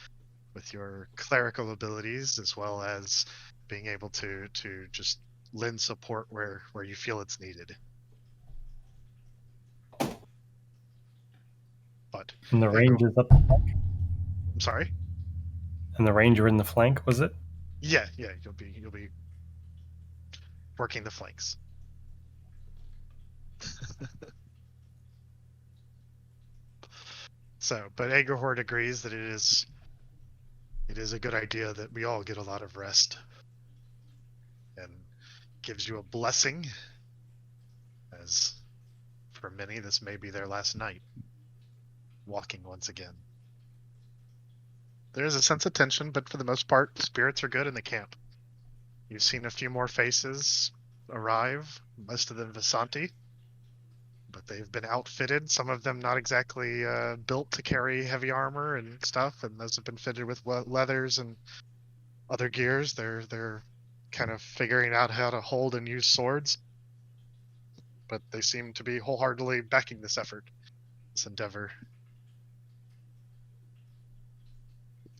with your clerical abilities, as well as being able to just lend support where you feel it's needed. But And the ranger's up the flank? I'm sorry. And the ranger in the flank, was it? Yeah, you'll be working the flanks. So, but Angerhort agrees that it is a good idea that we all get a lot of rest, and gives you a blessing, as for many this may be their last night walking once again. There is a sense of tension, but for the most part, spirits are good in the camp. You've seen a few more faces arrive, most of them Vasanti, but they've been outfitted. Some of them not exactly built to carry heavy armor and stuff, and those have been fitted with leathers and other gears. They're kind of figuring out how to hold and use swords, but they seem to be wholeheartedly backing this effort, this endeavor.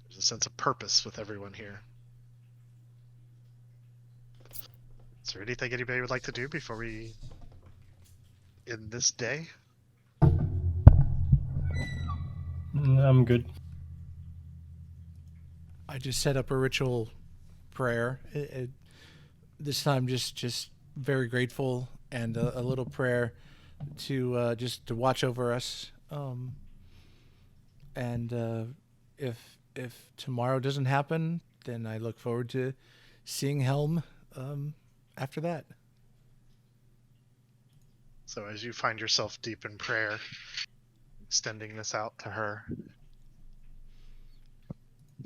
There's a sense of purpose with everyone here. Is there anything anybody would like to do before we end this day? I'm good. I just set up a ritual prayer. This time, just very grateful, and a little prayer to just to watch over us. And if tomorrow doesn't happen, then I look forward to seeing Helm after that. So as you find yourself deep in prayer, extending this out to her,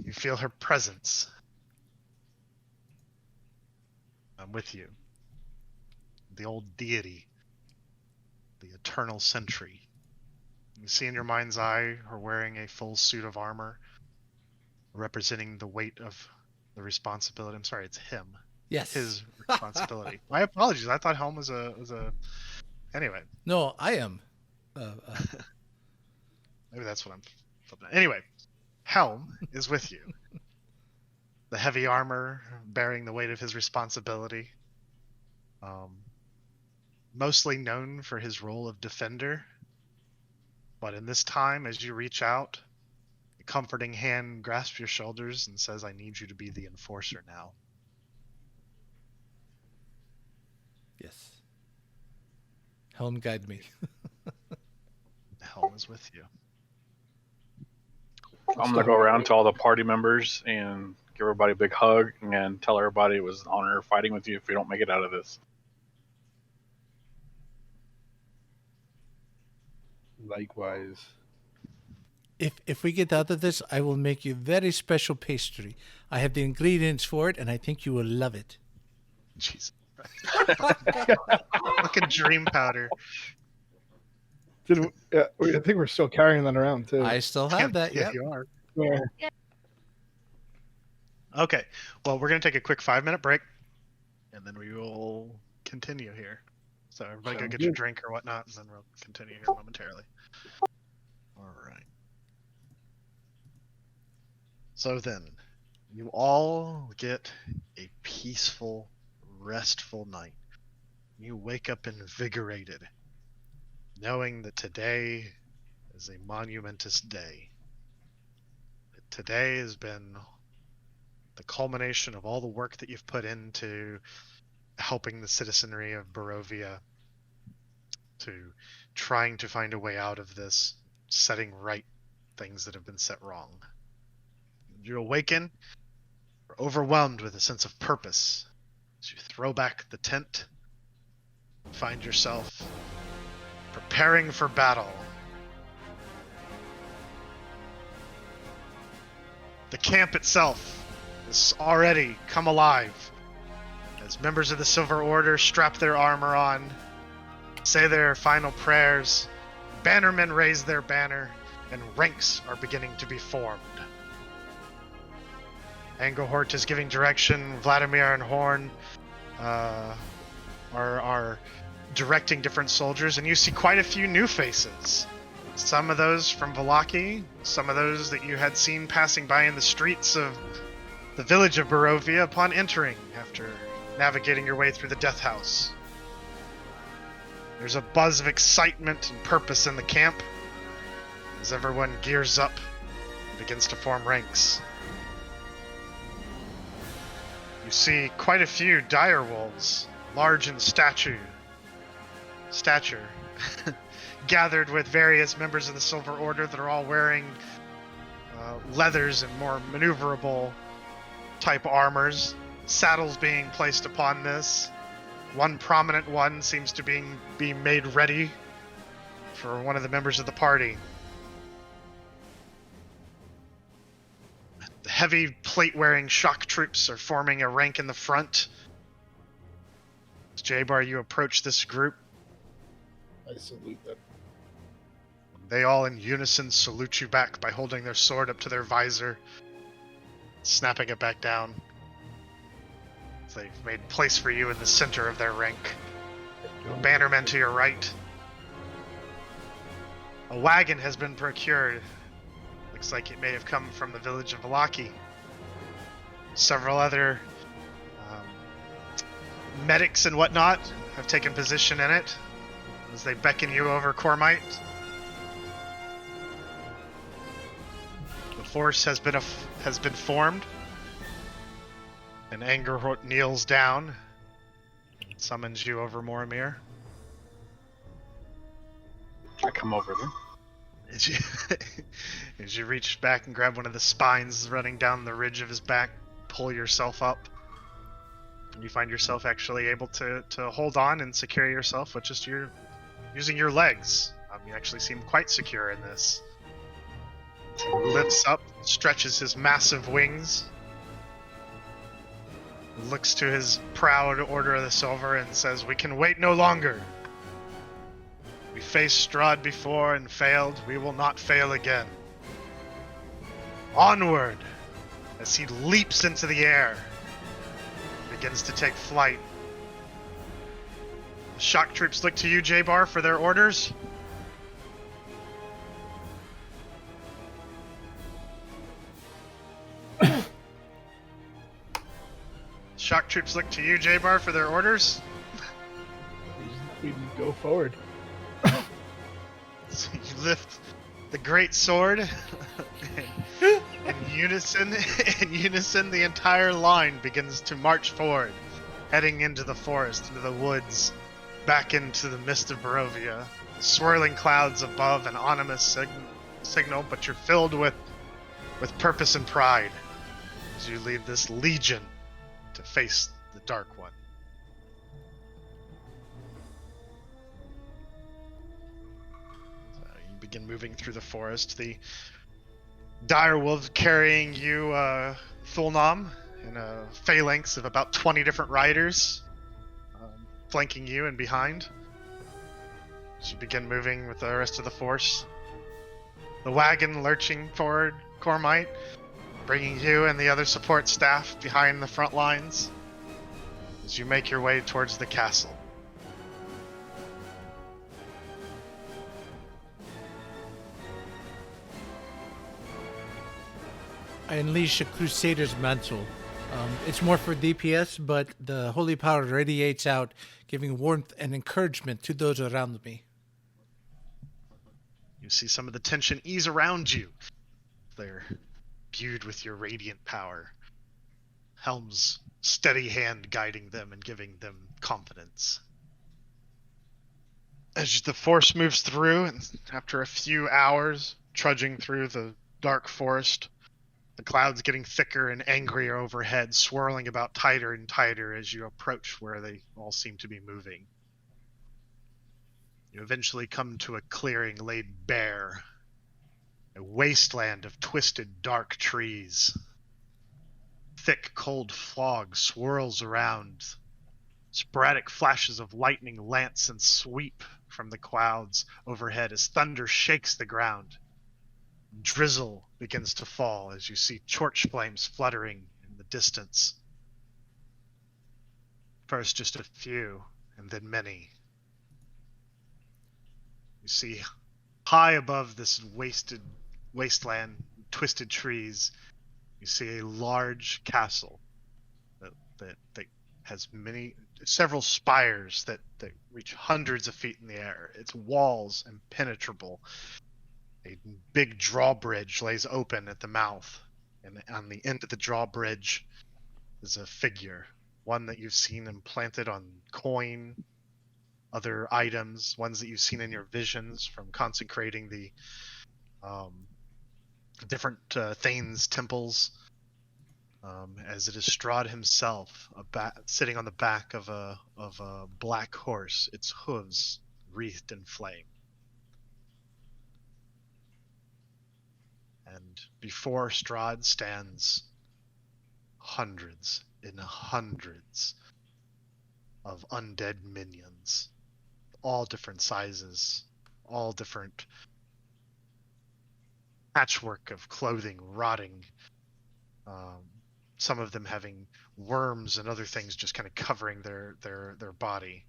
you feel her presence. I'm with you. The old deity, the eternal sentry. You see in your mind's eye her wearing a full suit of armor, representing the weight of the responsibility. I'm sorry, it's him. Yes. His responsibility. My apologies. I thought Helm was a. Anyway. No, I am. Maybe that's what I'm flipping at. Anyway, Helm is with you. The heavy armor bearing the weight of his responsibility. Mostly known for his role of defender. But in this time, as you reach out, a comforting hand grasps your shoulders and says, I need you to be the enforcer now. Yes. Helm, guide me. Helm is with you. I'm gonna go around to all the party members and give everybody a big hug and tell everybody it was an honor fighting with you if we don't make it out of this. Likewise. If we get out of this, I will make you very special pastry. I have the ingredients for it, and I think you will love it. Jesus. Fucking dream powder. I think we're still carrying that around too. I still have that, Yeah, yeah. you are. Yeah. Okay. Well, we're going to take a quick 5-minute break, and then we will continue here. So everybody go Sounds get your good. drink or whatnot, and then we'll continue here momentarily. All right. So then, you all get a peaceful, restful night. You wake up invigorated, knowing that today is a monumentous day. Today has been the culmination of all the work that you've put into helping the citizenry of Barovia, to trying to find a way out of this, setting right things that have been set wrong. You awaken, you're overwhelmed with a sense of purpose. As you throw back the tent, find yourself preparing for battle. The camp itself has already come alive as members of the Silver Order strap their armor on, say their final prayers, bannermen raise their banner, and ranks are beginning to be formed. Angerhort is giving direction, Vladimir and Horn are directing different soldiers, and you see quite a few new faces. Some of those from Vallaki, some of those that you had seen passing by in the streets of the village of Barovia upon entering after navigating your way through the Death House. There's a buzz of excitement and purpose in the camp as everyone gears up and begins to form ranks. You see quite a few dire wolves, large in stature, gathered with various members of the Silver Order that are all wearing leathers and more maneuverable type armors, saddles being placed upon this. One prominent one seems to be made ready for one of the members of the party. The heavy plate-wearing shock troops are forming a rank in the front. As Jebar, you approach this group. I salute them. They all in unison salute you back by holding their sword up to their visor, snapping it back down. They've made place for you in the center of their rank. Bannermen to your right. A wagon has been procured. Looks like it may have come from the village of Vallaki. Several other medics and whatnot have taken position in it as they beckon you over Kormite. The force has been formed, and Angerhort kneels down and summons you over Morumir. I come over there. As you reach back and grab one of the spines running down the ridge of his back, pull yourself up, and you find yourself actually able to hold on and secure yourself with just using your legs. You actually seem quite secure in this. He lifts up, stretches his massive wings, looks to his proud Order of the Silver and says, "We can wait no longer. We faced Strahd before and failed. We will not fail again. Onward!" As he leaps into the air, begins to take flight. The shock troops look to you, Jebar, for their orders. Shock troops look to you, Jebar, for their orders. We go forward. So you lift the great sword, and in unison, the entire line begins to march forward, heading into the forest, into the woods, back into the mist of Barovia. Swirling clouds above, an ominous signal, but you're filled with purpose and pride as you lead this legion to face the Dark One. begin moving through the forest. The dire wolves carrying you, Thulnam, in a phalanx of about 20 different riders, flanking you and behind. As you begin moving with the rest of the force. The wagon lurching forward, Kormite, bringing you and the other support staff behind the front lines as you make your way towards the castle. I unleash a Crusader's Mantle. It's more for DPS, but the holy power radiates out, giving warmth and encouragement to those around me. You see some of the tension ease around you. They're imbued with your radiant power. Helm's steady hand guiding them and giving them confidence. As the force moves through, and after a few hours trudging through the dark forest, the clouds getting thicker and angrier overhead, swirling about tighter and tighter as you approach where they all seem to be moving. You eventually come to a clearing laid bare, a wasteland of twisted dark trees. Thick, cold fog swirls around. Sporadic flashes of lightning lance and sweep from the clouds overhead as thunder shakes the ground. Drizzle begins to fall as you see torch flames fluttering in the distance. First just a few, and then many. You see, high above this wasteland, twisted trees, you see a large castle that has several spires that reach hundreds of feet in the air. Its walls impenetrable. A big drawbridge lays open at the mouth, and on the end of the drawbridge is a figure, one that you've seen implanted on coin, other items, ones that you've seen in your visions from consecrating the different Thane's temples, as it is Strahd himself, sitting on the back of a black horse, its hooves wreathed in flame. And before Strahd stands hundreds and hundreds of undead minions, all different sizes, all different patchwork of clothing rotting, some of them having worms and other things just kind of covering their body.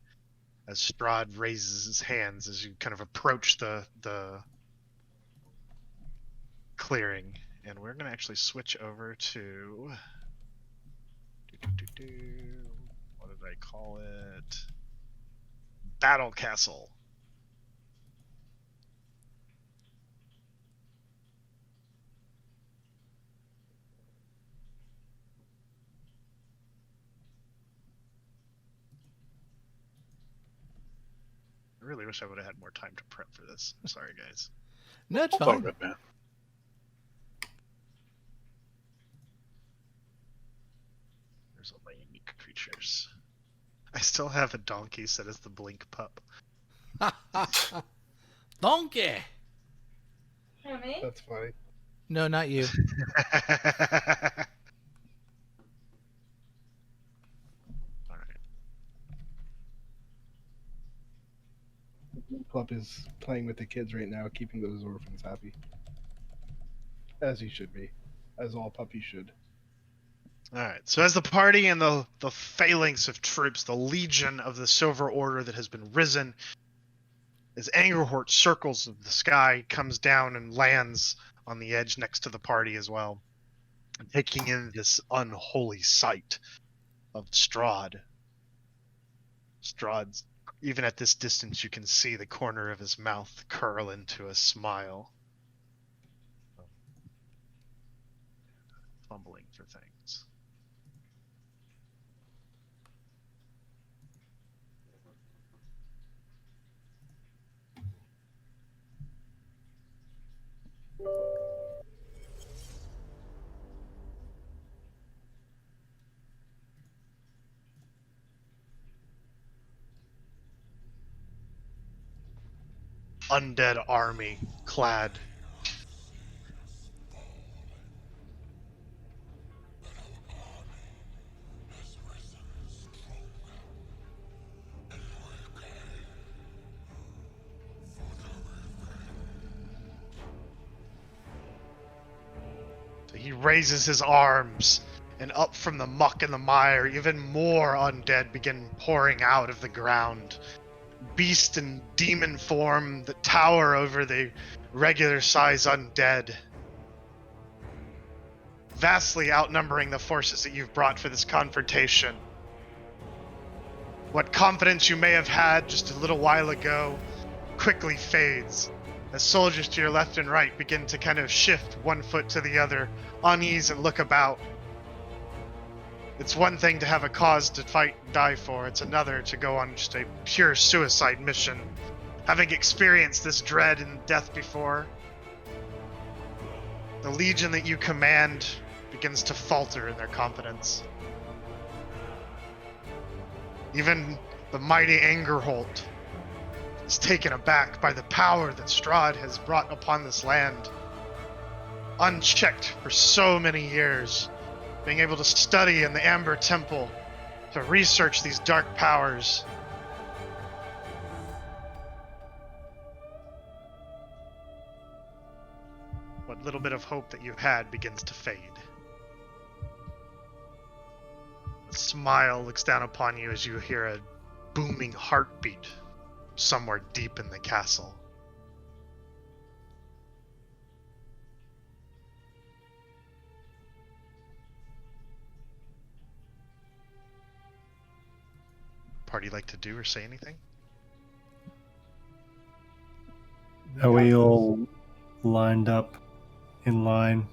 As Strahd raises his hands as you kind of approach the clearing, and we're going to actually switch over to what did I call it? Battle Castle. I really wish I would have had more time to prep for this. I'm sorry, guys. No, it's It's all fine. good, man. There's all my unique creatures. I still have a donkey set as the Blink pup. Donkey! Who, me? That's funny. No, not you. Alright. Pup is playing with the kids right now, keeping those orphans happy. As he should be. As all puppies should. Alright, so as the party and the phalanx of troops, the legion of the Silver Order that has been risen, as Angerhort circles the sky, comes down and lands on the edge next to the party as well, taking in this unholy sight of Strahd. Strahd's, even at this distance, you can see the corner of his mouth curl into a smile. Fumbling for things. undead army clad. He raises his arms, and up from the muck and the mire, even more undead begin pouring out of the ground. Beast and demon form that tower over the regular size undead, vastly outnumbering the forces that you've brought for this confrontation. What confidence you may have had just a little while ago quickly fades as soldiers to your left and right begin to kind of shift one foot to the other, unease and look about. It's one thing to have a cause to fight and die for, it's another to go on just a pure suicide mission. Having experienced this dread and death before, the legion that you command begins to falter in their confidence. Even the mighty Angerholt is taken aback by the power that Strahd has brought upon this land. Unchecked for so many years, being able to study in the Amber Temple, to research these dark powers. What little bit of hope that you've had begins to fade. A smile looks down upon you as you hear a booming heartbeat somewhere deep in the castle. Party like to do or say anything? Are we all lined up in line?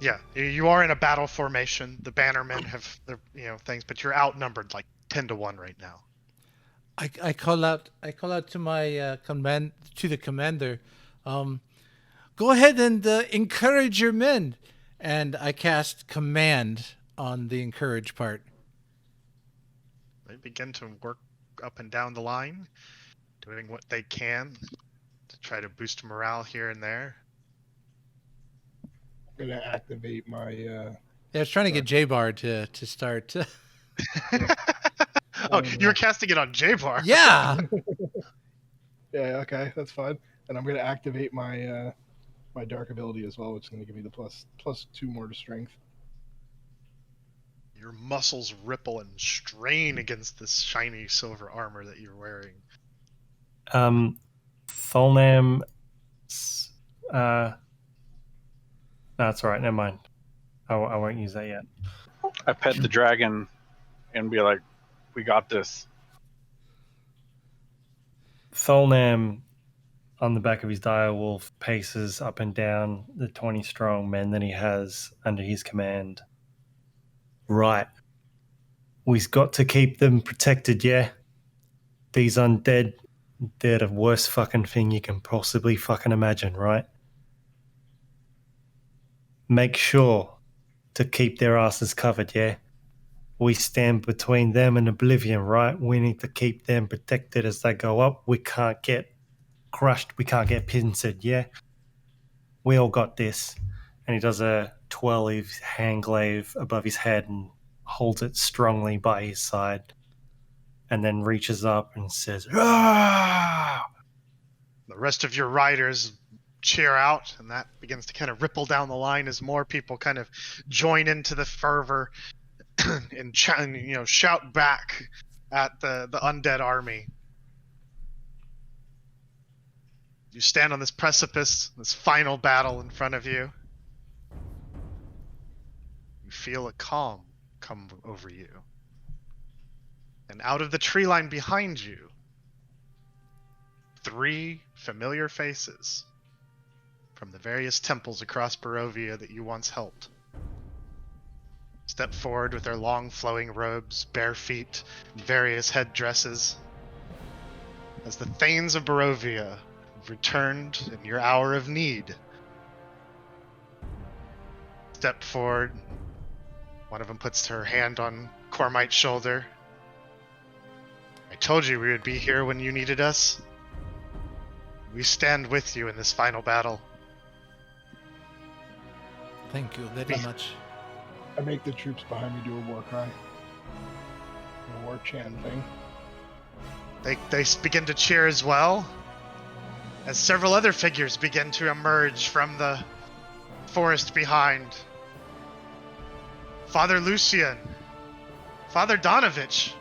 Yeah, you are in a battle formation. The bannermen have their things, but you're outnumbered like 10 to 1 right now. I call out to my to the commander. Go ahead and encourage your men, and I cast command on the encourage part. They begin to work up and down the line, doing what they can to try to boost morale here and there. I'm gonna activate my. Yeah, I was trying to get Jebar to start. Oh, you were casting it on Jebar. Yeah. Yeah, okay, that's fine. And I'm gonna activate my my dark ability as well, which is gonna give me the plus 2 more to strength. Your muscles ripple and strain against this shiny silver armor that you're wearing. Thulnam. No, that's all right. Never mind. I won't use that yet. I pet the dragon and be like, "We got this." Thulnam, on the back of his direwolf, paces up and down the 20 strong men that he has under his command. Right. We've got to keep them protected, yeah? These undead, they're the worst fucking thing you can possibly fucking imagine, right? Make sure to keep their asses covered, yeah? We stand between them and oblivion, right? We need to keep them protected as they go up. We can't get crushed. We can't get pincered, yeah? We all got this. And he does a twirl hand glaive above his head and holds it strongly by his side. And then reaches up and says, "Ah!" The rest of your riders cheer out, and that begins to kind of ripple down the line as more people kind of join into the fervor and shout back at the undead army. You stand on this precipice, this final battle in front of you. You feel a calm come over you. And out of the tree line behind you, 3 familiar faces from the various temples across Barovia that you once helped step forward with their long flowing robes, bare feet, and various headdresses. As the Thanes of Barovia have returned in your hour of need, step forward. One of them puts her hand on Kormite's shoulder. I told you we would be here when you needed us. We stand with you in this final battle. Thank you very much. I make the troops behind me do a war cry. A war chant thing. They begin to cheer as well, as several other figures begin to emerge from the forest behind. Father Lucian, Father Donovich,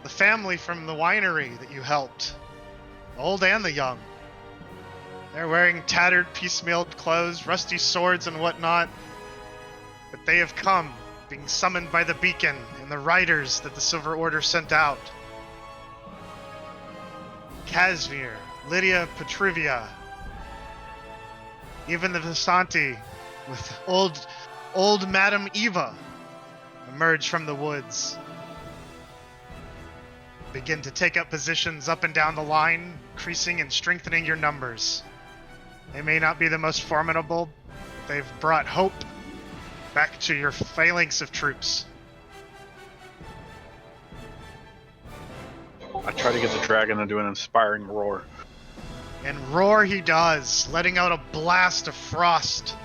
the family from the winery that you helped, the old and the young. They're wearing tattered, piecemealed clothes, rusty swords and whatnot, but they have come, being summoned by the beacon and the riders that the Silver Order sent out. Casimir, Lydia Petrivia, even the Visanti with old Madame Eva emerge from the woods. Begin to take up positions up and down the line, increasing and strengthening your numbers. They may not be the most formidable, but they've brought hope back to your phalanx of troops. I try to get the dragon to do an inspiring roar. And roar he does, letting out a blast of frost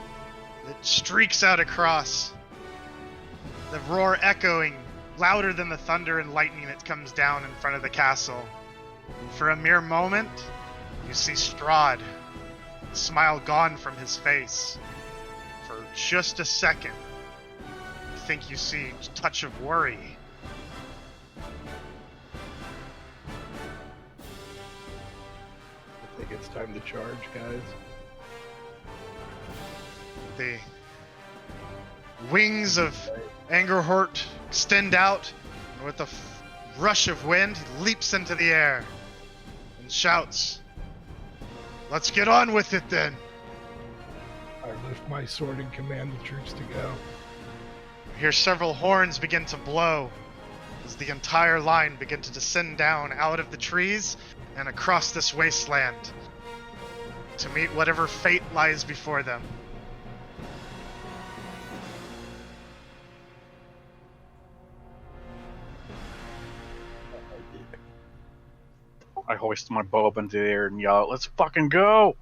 that streaks out across. The roar echoing louder than the thunder and lightning that comes down in front of the castle. And for a mere moment, you see Strahd, smile gone from his face. For just a second, you think you see a touch of worry. I think it's time to charge, guys. The wings of Angerhort extend out, and with a rush of wind, he leaps into the air and shouts, "Let's get on with it then!" I lift my sword and command the troops to go. You hear several horns begin to blow as the entire line begin to descend down out of the trees and across this wasteland to meet whatever fate lies before them. I hoist my bow up into the air and yell, "Let's fucking go!"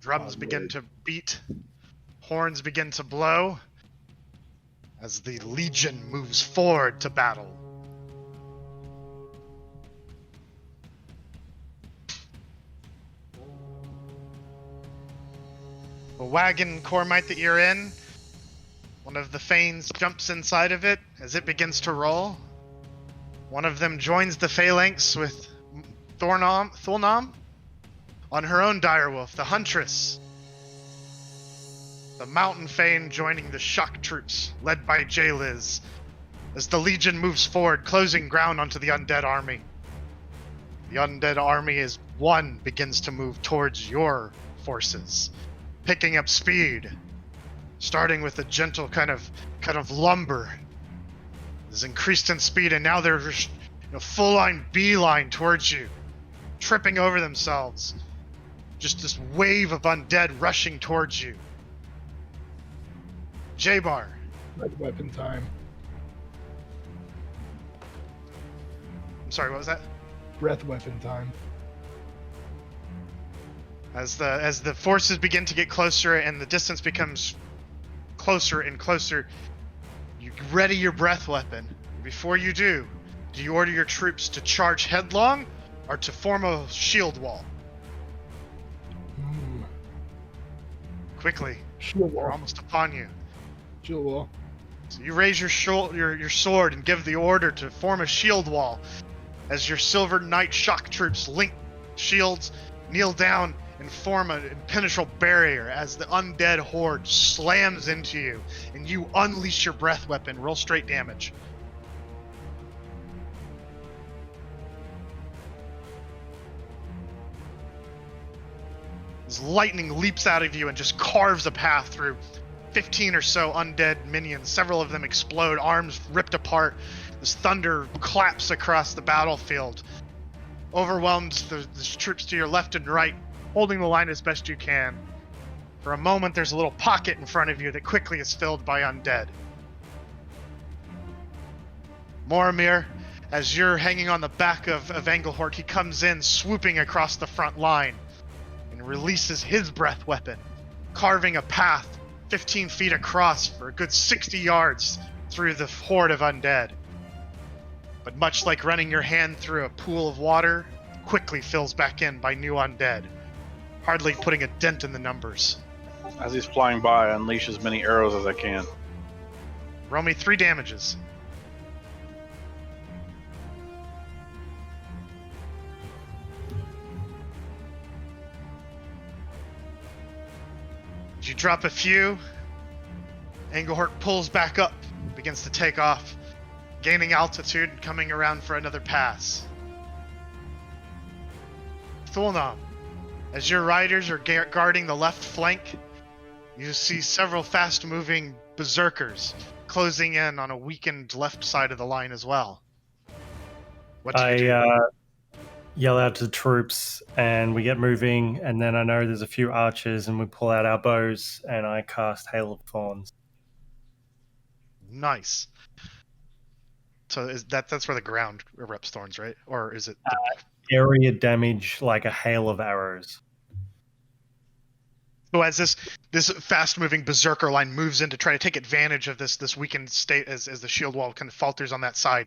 Drums begin to beat, horns begin to blow, as the Legion moves forward to battle. The wagon Kormite that you're in, one of the Thanes jumps inside of it as it begins to roll. One of them joins the phalanx with Thulnam on her own direwolf, the Huntress. The Mountain Thane joining the shock troops led by JLez as the Legion moves forward, closing ground onto the undead army. The undead army as one begins to move towards your forces, picking up speed, starting with a gentle kind of lumber. Is increased in speed, and now they're just full-on beeline towards you, tripping over themselves. Just this wave of undead rushing towards you. Jebar. Red weapon time. I'm sorry, what was that? Breath weapon time. As the forces begin to get closer and the distance becomes closer and closer, you ready your breath weapon. Before you do you order your troops to charge headlong or to form a shield wall? Quickly. Shield They're wall. almost upon you. Shield wall. So you raise your sword and give the order to form a shield wall as your Silver Knight shock troops link shields, kneel down, and form an impenetrable barrier as the undead horde slams into you, and you unleash your breath weapon. Roll straight damage. As lightning leaps out of you and just carves a path through 15 or so undead minions. Several of them explode, arms ripped apart. This thunder claps across the battlefield, overwhelms the troops to your left and right, holding the line as best you can. For a moment, there's a little pocket in front of you that quickly is filled by undead. Morumir, As you're hanging on the back of Engelhort, he comes in, swooping across the front line, and releases his breath weapon, carving a path 15 feet across for a good 60 yards through the horde of undead. But much like running your hand through a pool of water, quickly fills back in by new undead, hardly putting a dent in the numbers. As he's flying by, I unleash as many arrows as I can. Roll me 3 damages. As you drop a few, Engelhort pulls back up, begins to take off, gaining altitude and coming around for another pass. Thulnam, as your riders are guarding the left flank, you see several fast-moving berserkers closing in on a weakened left side of the line as well. What do you do? Yell out to the troops, and we get moving, and then I know there's a few archers, and we pull out our bows, and I cast Hail of Thorns. Nice. So that's where the ground erupts thorns, right? Or is it Area damage like a hail of arrows. So as this fast-moving berserker line moves in to try to take advantage of this weakened state as the shield wall kind of falters on that side,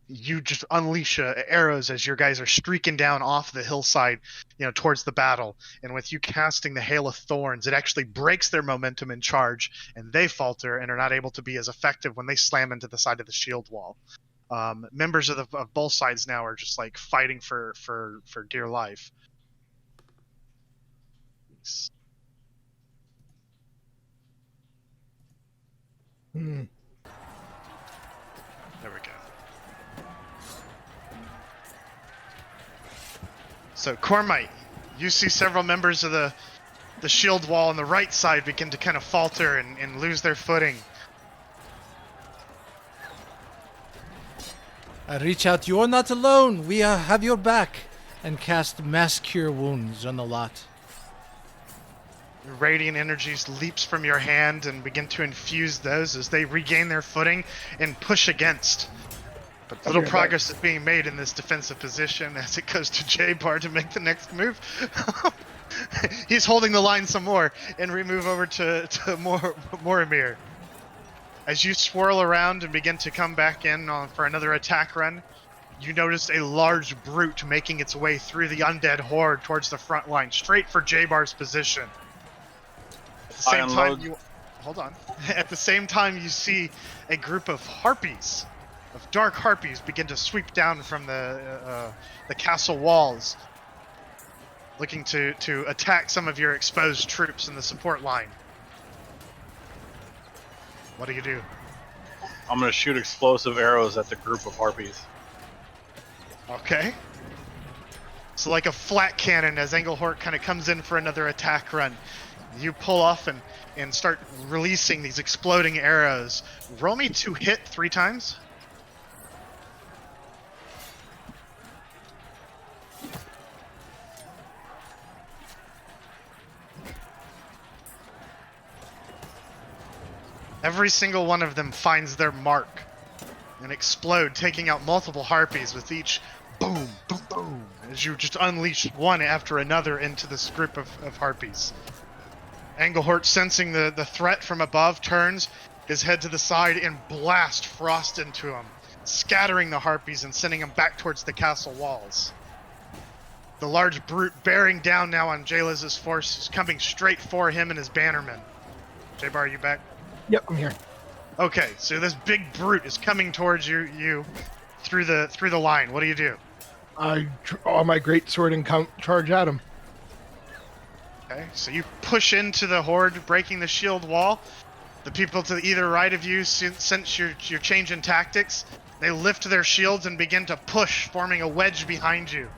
you just unleash arrows as your guys are streaking down off the hillside, towards the battle. And with you casting the Hail of Thorns, it actually breaks their momentum in charge, and they falter and are not able to be as effective when they slam into the side of the shield wall. Members of both sides now are just like fighting for dear life. There we go. So Kormite, you see several members of the shield wall on the right side begin to kind of falter and lose their footing. I reach out. You're not alone. We have your back. And cast Mass Cure Wounds on the lot. Radiant energies leaps from your hand and begin to infuse those as they regain their footing and push against. But little progress is being made in this defensive position as it goes to Jebar to make the next move. He's holding the line some more, and we move over to Morumir. As you swirl around and begin to come back in for another attack run, you notice a large brute making its way through the undead horde towards the front line, straight for Jebar's position. At the same time, hold on. At the same time, you see a group of harpies, of dark harpies, begin to sweep down from the castle walls, looking to attack some of your exposed troops in the support line. What do you do? I'm going to shoot explosive arrows at the group of harpies. Okay. So like a flat cannon as Engelhort kind of comes in for another attack run. You pull off and start releasing these exploding arrows. Roll me to hit 3 times. Every single one of them finds their mark and explode, taking out multiple harpies with each boom, boom, boom, as you just unleash one after another into this group of harpies. Engelhort, sensing the threat from above, turns his head to the side and blast frost into him, scattering the harpies and sending them back towards the castle walls. The large brute bearing down now on JLez's force is coming straight for him and his bannermen. Jebar, are you back? Yep, I'm here. Okay, so this big brute is coming towards you through the line. What do you do? I draw my great sword and charge at him. Okay, so you push into the horde, breaking the shield wall. The people to either right of you sense your change in tactics. They lift their shields and begin to push, forming a wedge behind you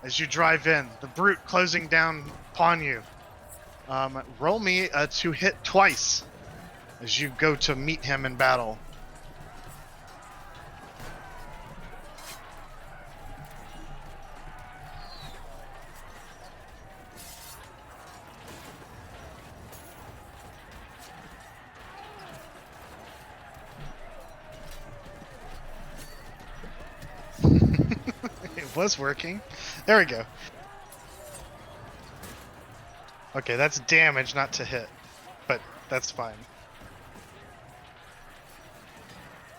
as you drive in. The brute closing down upon you. Roll me to hit twice as you go to meet him in battle. was working. There we go. Okay, that's damage, not to hit. But that's fine.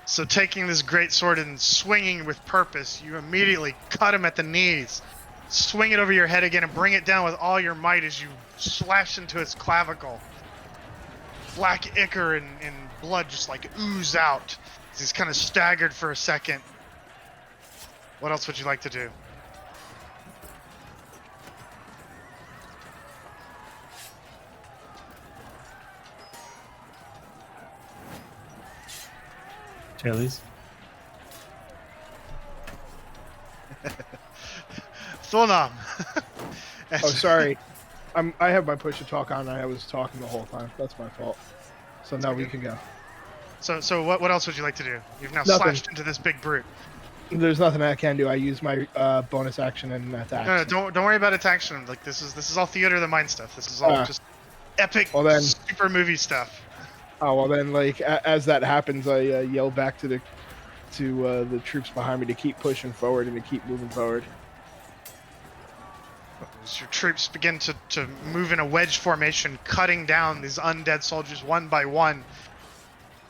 So taking this great sword and swinging with purpose, you immediately cut him at the knees. Swing it over your head again and bring it down with all your might as you slash into its clavicle. Black ichor and blood just like ooze out. He's kind of staggered for a second. What else would you like to do? JLez. Thulnam. Oh, sorry. I have my push to talk on. I was talking the whole time. That's my fault. So now we can go. So what else would you like to do? You've now Nothing. slashed into this big brute. There's nothing I can do. I use my bonus action and attack. No, don't worry about its action. Like this is all theater of the mind stuff. This is all just epic, well then- super movie stuff. Oh well, then like as that happens, I yell back to the troops behind me to keep pushing forward and to keep moving forward. As your troops begin to move in a wedge formation, cutting down these undead soldiers one by one.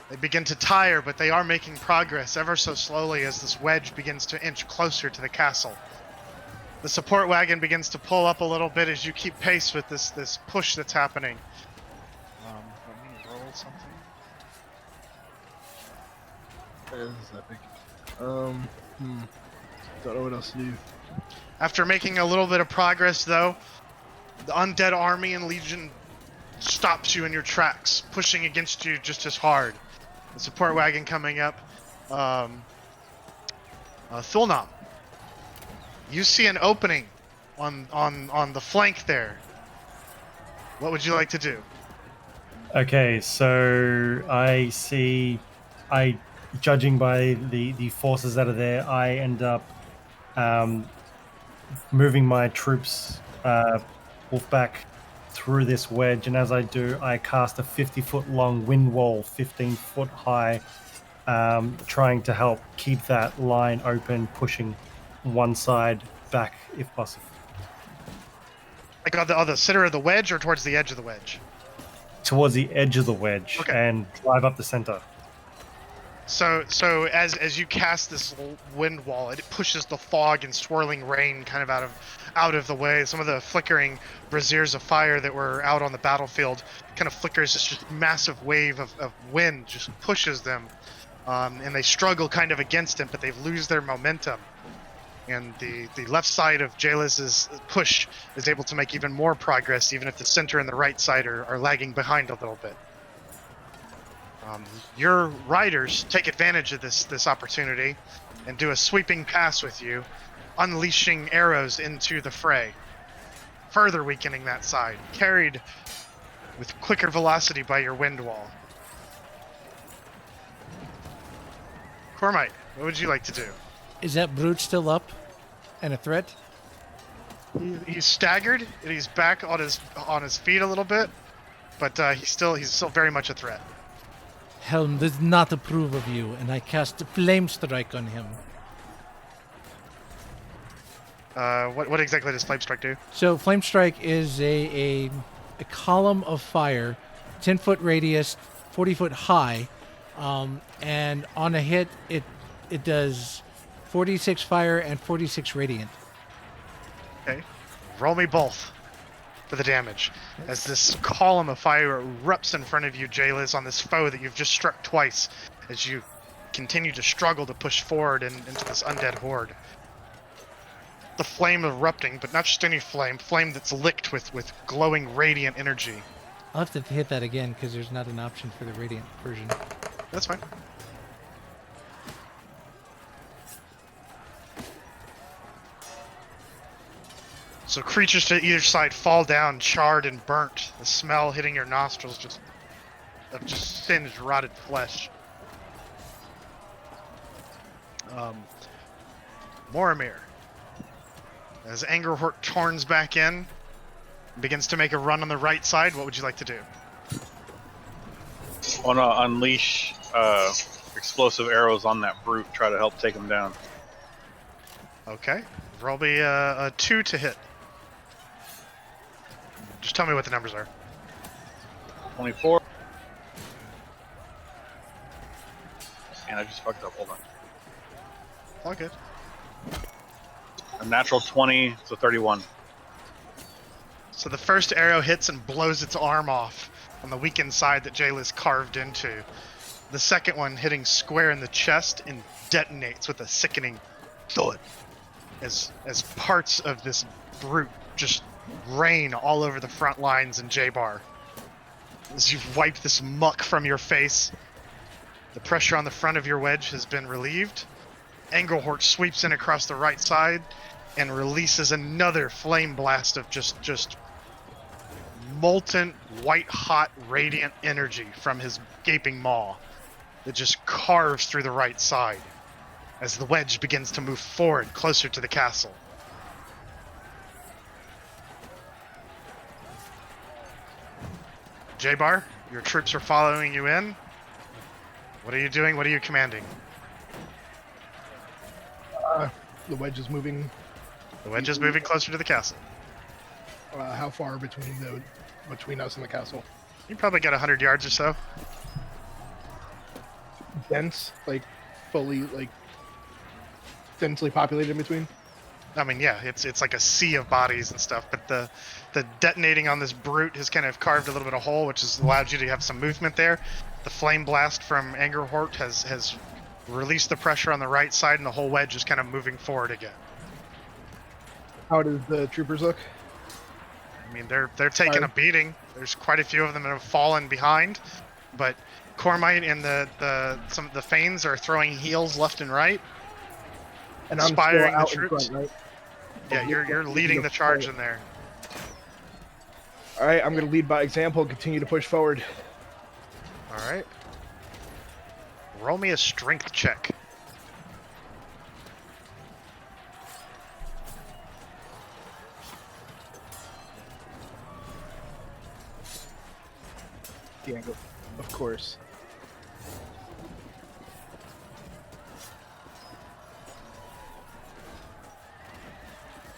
They begin to tire, but they are making progress ever so slowly as this wedge begins to inch closer to the castle. The support wagon begins to pull up a little bit as you keep pace with this push that's happening. Let me roll something. This is epic. Don't know what else to do. After making a little bit of progress, though, the undead army and legion stops you in your tracks, pushing against you just as hard. The support wagon coming up. Thulnam, you see an opening on the flank there. What would you like to do? Okay, so judging by the forces that are there, I end up moving my troops, Wolfpack, through this wedge, and as I do, I cast a 50-foot long wind wall, 15-foot high, trying to help keep that line open, pushing one side back if possible. Like on the center of the wedge or towards the edge of the wedge? Towards the edge of the wedge, Okay. and drive up the center. So as you cast this wind wall, it pushes the fog and swirling rain kind of out of the way. Some of the flickering braziers of fire that were out on the battlefield kind of flickers. This just massive wave of wind just pushes them, and they struggle kind of against it, but they lose their momentum. And the left side of JLez's push is able to make even more progress, even if the center and the right side are lagging behind a little bit. Your riders take advantage of this opportunity and do a sweeping pass with you, unleashing arrows into the fray, further weakening that side, carried with quicker velocity by your wind wall. Kormite, what would you like to do? Is that brute still up and a threat? He's staggered and he's back on his feet a little bit, but he's still very much a threat. Helm does not approve of you, and I cast a flame strike on him. What exactly does Flame Strike do? So flame strike is a column of fire, 10-foot radius, 40-foot high, and on a hit it does 46 fire and 46 radiant. Okay, roll me both for the damage. As this column of fire erupts in front of you, JLez, on this foe that you've just struck twice, as you continue to struggle to push forward into this undead horde. The flame erupting, but not just any flame that's licked with glowing radiant energy. I'll have to hit that again because there's not an option for the radiant version. That's fine. So creatures to either side fall down, charred and burnt. The smell hitting your nostrils of just singed, rotted flesh. Morumir, as Angerhort turns back in, begins to make a run on the right side. What would you like to do? I want to unleash explosive arrows on that brute, try to help take him down. Okay. Roll me a 2 to hit. Just tell me what the numbers are. 24. And I just fucked up. Hold on. All good. A natural 20, so 31. So the first arrow hits and blows its arm off on the weakened side that JLez carved into. The second one hitting square in the chest and detonates with a sickening thud as parts of this brute just rain all over the front lines in Jebar. As you've wiped this muck from your face, the pressure on the front of your wedge has been relieved. Engelhort sweeps in across the right side and releases another flame blast of just molten, white-hot, radiant energy from his gaping maw that just carves through the right side as the wedge begins to move forward closer to the castle. Jebar, your troops are following you in. What are you doing? What are you commanding? The wedge is moving. The wedge is moving closer to the castle. How far between us and the castle? You probably get 100 yards or so. Dense, like fully, like densely populated in between. I mean, yeah, it's like a sea of bodies and stuff, but the detonating on this brute has kind of carved a little bit of hole, which has allowed you to have some movement there. The flame blast from Angerhort has released the pressure on the right side, and the whole wedge is kind of moving forward again. How does the troopers look? I mean, they're taking a beating. There's quite a few of them that have fallen behind, but Kormite and some of the Fanes are throwing heals left and right, And I'm inspiring still out the troops. in front, right? Yeah, you're leading the charge in there. All right, I'm going to lead by example and continue to push forward. All right. Roll me a strength check. Yeah, of course.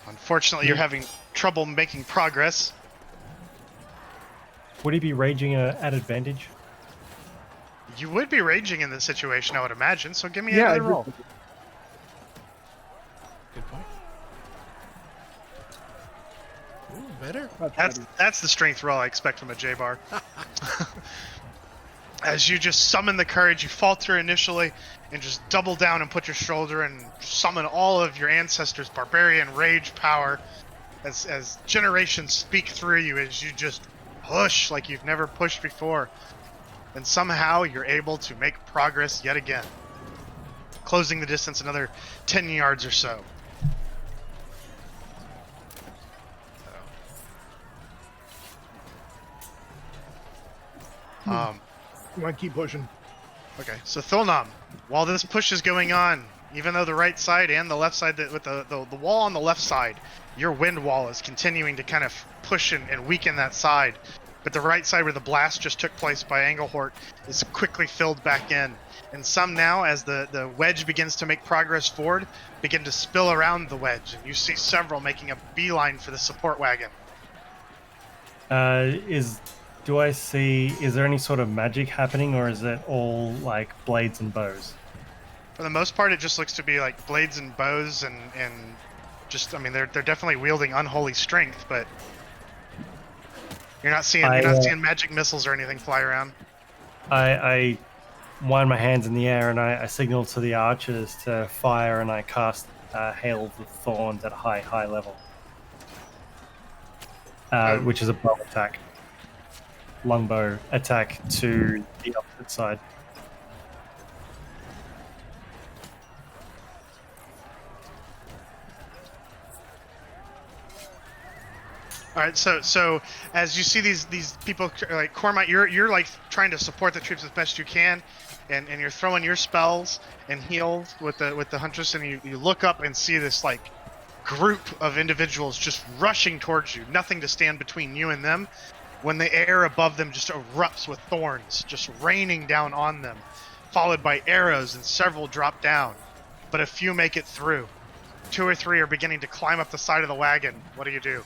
Unfortunately, you're having trouble making progress. Would he be raging at advantage? You would be raging in this situation, I would imagine, so give me Yeah, another roll. Good point. Ooh, better. That's the strength roll I expect from a Jebar. As you just summon the courage, you falter initially, and just double down and put your shoulder and summon all of your ancestors' barbarian rage power as generations speak through you as you just push like you've never pushed before. And somehow you're able to make progress yet again, closing the distance another 10 yards or so. You want to keep pushing. Okay, so Thulnam, while this push is going on, even though the right side and the left side, with the wall on the left side, your wind wall is continuing to kind of push and weaken that side. But the right side where the blast just took place by Angelhort is quickly filled back in. And some now, as the wedge begins to make progress forward, begin to spill around the wedge. And you see several making a beeline for the support wagon. Is there any sort of magic happening, or is it all like blades and bows? For the most part, it just looks to be like blades and bows and just, I mean, they're definitely wielding unholy strength, but you're not seeing magic missiles or anything fly around. I wind my hands in the air and I signal to the archers to fire, and I cast Hail of the Thorns at a high level, which is a bow attack. Longbow attack to the opposite side. All right, so as you see these people like Kormite, you're like trying to support the troops as best you can, and you're throwing your spells and heals with the huntress, and you look up and see this like group of individuals just rushing towards you, nothing to stand between you and them, when the air above them just erupts with thorns just raining down on them, followed by arrows, and several drop down, but a few make it through. 2 or 3 are beginning to climb up the side of the wagon. What do you do?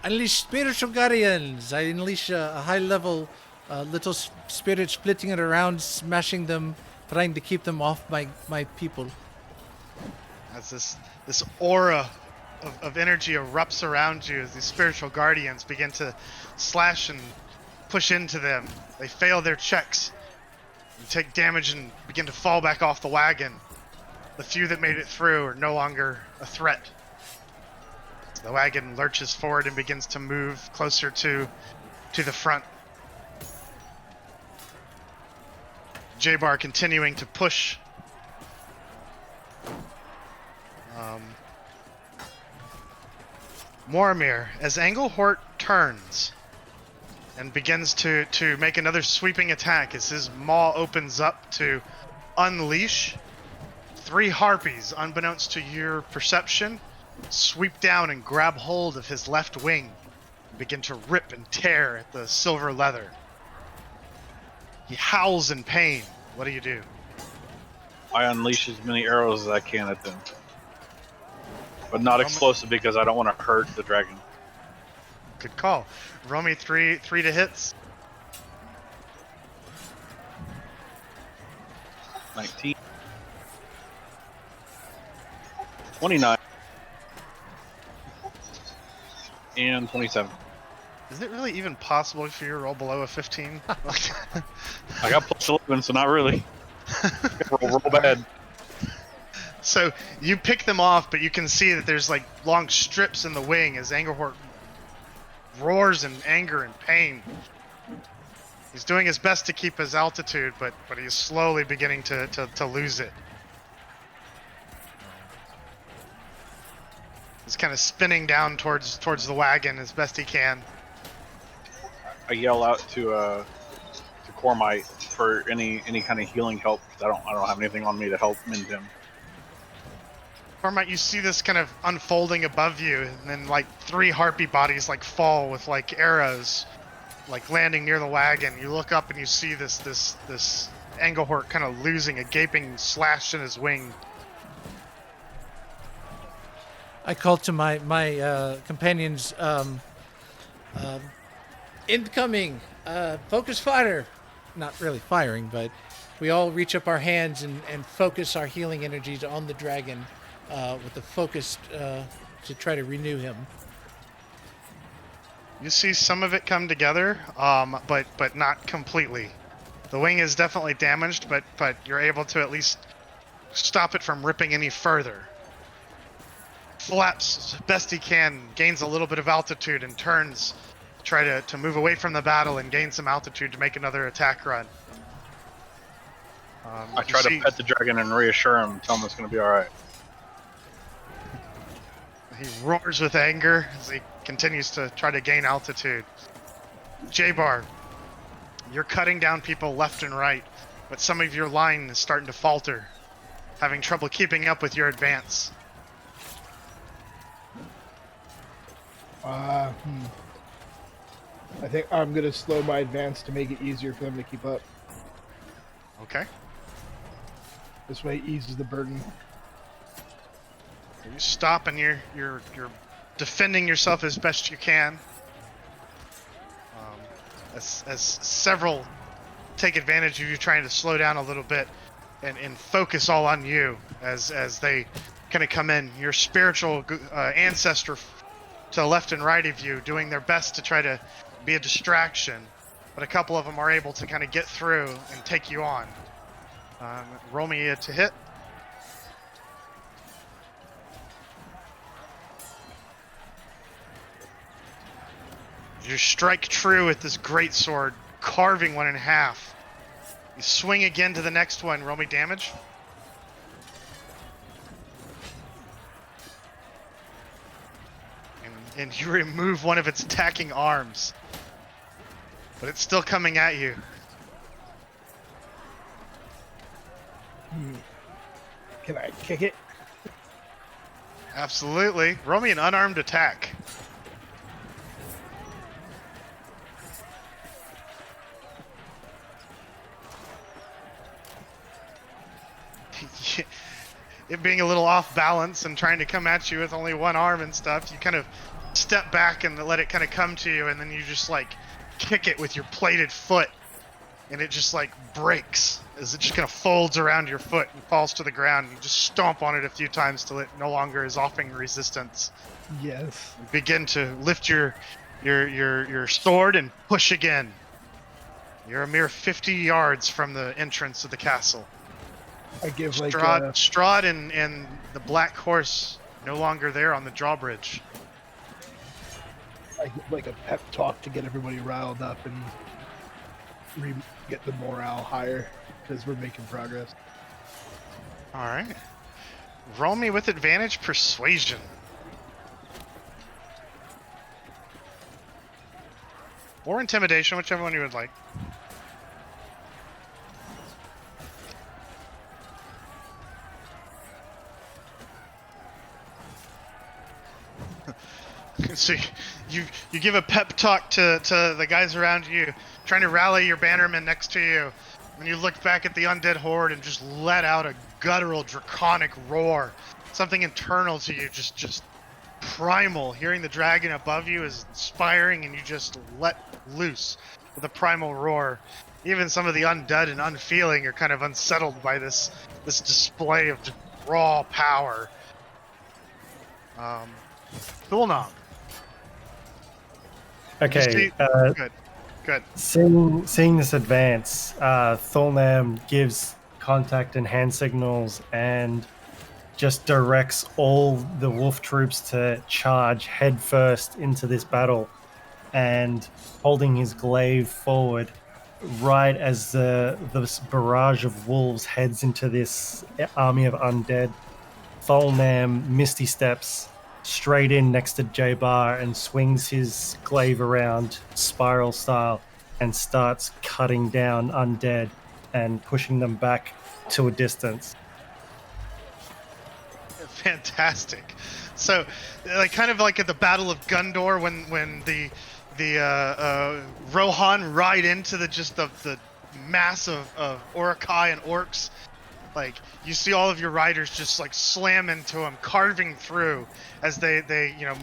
Unleash spiritual guardians. I unleash a high-level little spirit, splitting it around, smashing them, trying to keep them off my people. As this aura of energy erupts around you as these spiritual guardians begin to slash and push into them. They fail their checks. You take damage and begin to fall back off the wagon. The few that made it through are no longer a threat. The wagon lurches forward and begins to move closer to the front. Jebar continuing to push. Morumir, as Engelhort turns and begins to make another sweeping attack as his maw opens up to unleash, 3 harpies, unbeknownst to your perception, sweep down and grab hold of his left wing and begin to rip and tear at the silver leather. He howls in pain. What do you do? I unleash as many arrows as I can at them. But not explosive because I don't want to hurt the dragon. Good call. Roll me 3 to hits. 19. 29. And 27. Is it really even possible for you to roll below a 15? I got plus 11, so not really. roll bad. So you pick them off, but you can see that there's like long strips in the wing as Engelhort roars in anger and pain. He's doing his best to keep his altitude, but he's slowly beginning to lose it. He's kind of spinning down towards the wagon as best he can. I yell out to Kormite for any kind of healing help. I don't have anything on me to help mend him. Kormite, you see this kind of unfolding above you, and then like 3 harpy bodies like fall with like arrows, like landing near the wagon. You look up and you see this Engelhort kind of losing a gaping slash in his wing. I call to my companions, incoming, focus fire. Not really firing, but we all reach up our hands and focus our healing energies on the dragon with the focus to try to renew him. You see some of it come together, but not completely. The wing is definitely damaged, but you're able to at least stop it from ripping any further. Flaps as best he can, gains a little bit of altitude and turns, try to move away from the battle and gain some altitude to make another attack run. I try to pet the dragon and reassure him, tell him it's going to be alright. He roars with anger as he continues to try to gain altitude. Jebar, you're cutting down people left and right, but some of your line is starting to falter, having trouble keeping up with your advance. I think I'm going to slow my advance to make it easier for them to keep up. Okay. This way it eases the burden. You stop and you're defending yourself as best you can. As several take advantage of you trying to slow down a little bit and focus all on you as they kind of come in. Your spiritual ancestor to the left and right of you doing their best to try to be a distraction, but a couple of them are able to kind of get through and take you on. Roll me to hit. You strike true with this great sword, carving one in half. You swing again to the next one. Roll me damage. And you remove one of its attacking arms. But it's still coming at you. Can I kick it? Absolutely. Roll me an unarmed attack. it being a little off balance and trying to come at you with only one arm and stuff, you kind of step back and let it kind of come to you, and then you just like kick it with your plated foot, and it just like breaks as it just kind of folds around your foot and falls to the ground. You just stomp on it a few times till it no longer is offering resistance. Yes. You begin to lift your sword and push again. You're a mere 50 yards from the entrance of the castle. I give like Strahd and the black horse no longer there on the drawbridge. I give like a pep talk to get everybody riled up and get the morale higher because we're making progress. All right. Roll me with advantage persuasion. Or intimidation, whichever one you would like. So you give a pep talk to the guys around you, trying to rally your bannermen next to you. And you look back at the undead horde and just let out a guttural, draconic roar. Something internal to you, just primal. Hearing the dragon above you is inspiring, and you just let loose with a primal roar. Even some of the undead and unfeeling are kind of unsettled by this display of just raw power. Thulnam. Okay. Good. Seeing this advance, Thulnam gives contact and hand signals and just directs all the wolf troops to charge headfirst into this battle, and holding his glaive forward right as this barrage of wolves heads into this army of undead. Thulnam misty steps straight in next to Jebar and swings his glaive around spiral style and starts cutting down undead and pushing them back to a distance. Fantastic. So, like, kind of like at the Battle of Gundor, when the Rohan ride into the mass of Orokai and orcs. Like, you see all of your riders just like slam into them, carving through as they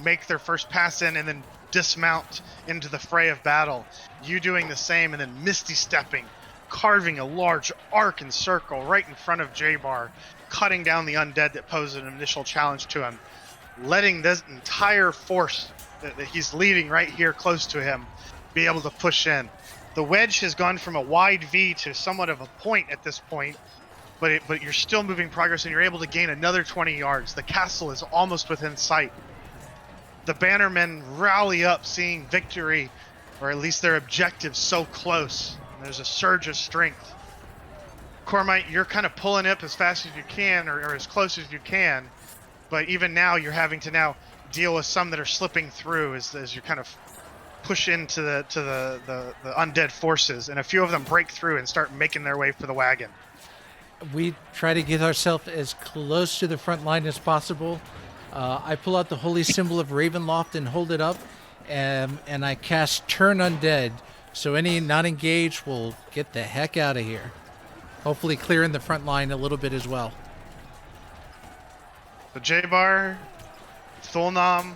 make their first pass in and then dismount into the fray of battle. You doing the same and then misty stepping, carving a large arc and circle right in front of Jebar, cutting down the undead that pose an initial challenge to him, letting this entire force that he's leading right here close to him be able to push in. The wedge has gone from a wide V to somewhat of a point at this point, but you're still moving progress, and you're able to gain another 20 yards. The castle is almost within sight. The bannermen rally up, seeing victory, or at least their objective, so close. And there's a surge of strength. Kormite, you're kind of pulling up as fast as you can, or as close as you can, but even now you're having to now deal with some that are slipping through as you kind of push into the undead forces, and a few of them break through and start making their way for the wagon. We try to get ourselves as close to the front line as possible. I pull out the holy symbol of Ravenloft and hold it up, and I cast Turn Undead, so any not engaged will get the heck out of here. Hopefully clearing the front line a little bit as well. So Jebar, Thulnam,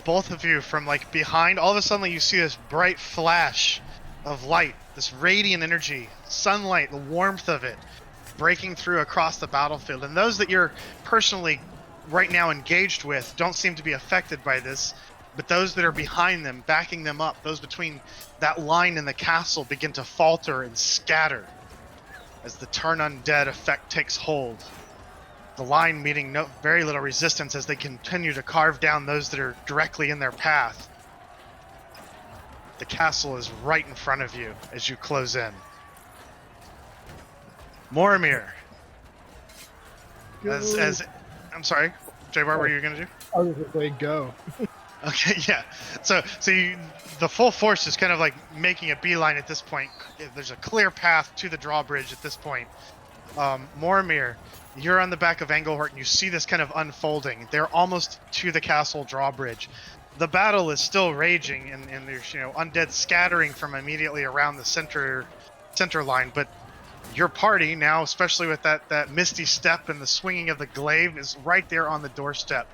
both of you from like behind, all of a sudden you see this bright flash of light, this radiant energy, sunlight, the warmth of it breaking through across the battlefield. And those that you're personally right now engaged with don't seem to be affected by this, but those that are behind them, backing them up, those between that line and the castle begin to falter and scatter as the Turn Undead effect takes hold. The line meeting very little resistance as they continue to carve down those that are directly in their path. The castle is right in front of you as you close in. Morumir. As I'm sorry, Jebar, what were you gonna do? I was just like, go. Okay, yeah. So the full force is kind of like making a beeline at this point. There's a clear path to the drawbridge at this point. Morumir, you're on the back of Engelhort and you see this kind of unfolding. They're almost to the castle drawbridge. The battle is still raging, and there's undead scattering from immediately around the center line, but your party now, especially with that misty step and the swinging of the glaive, is right there on the doorstep.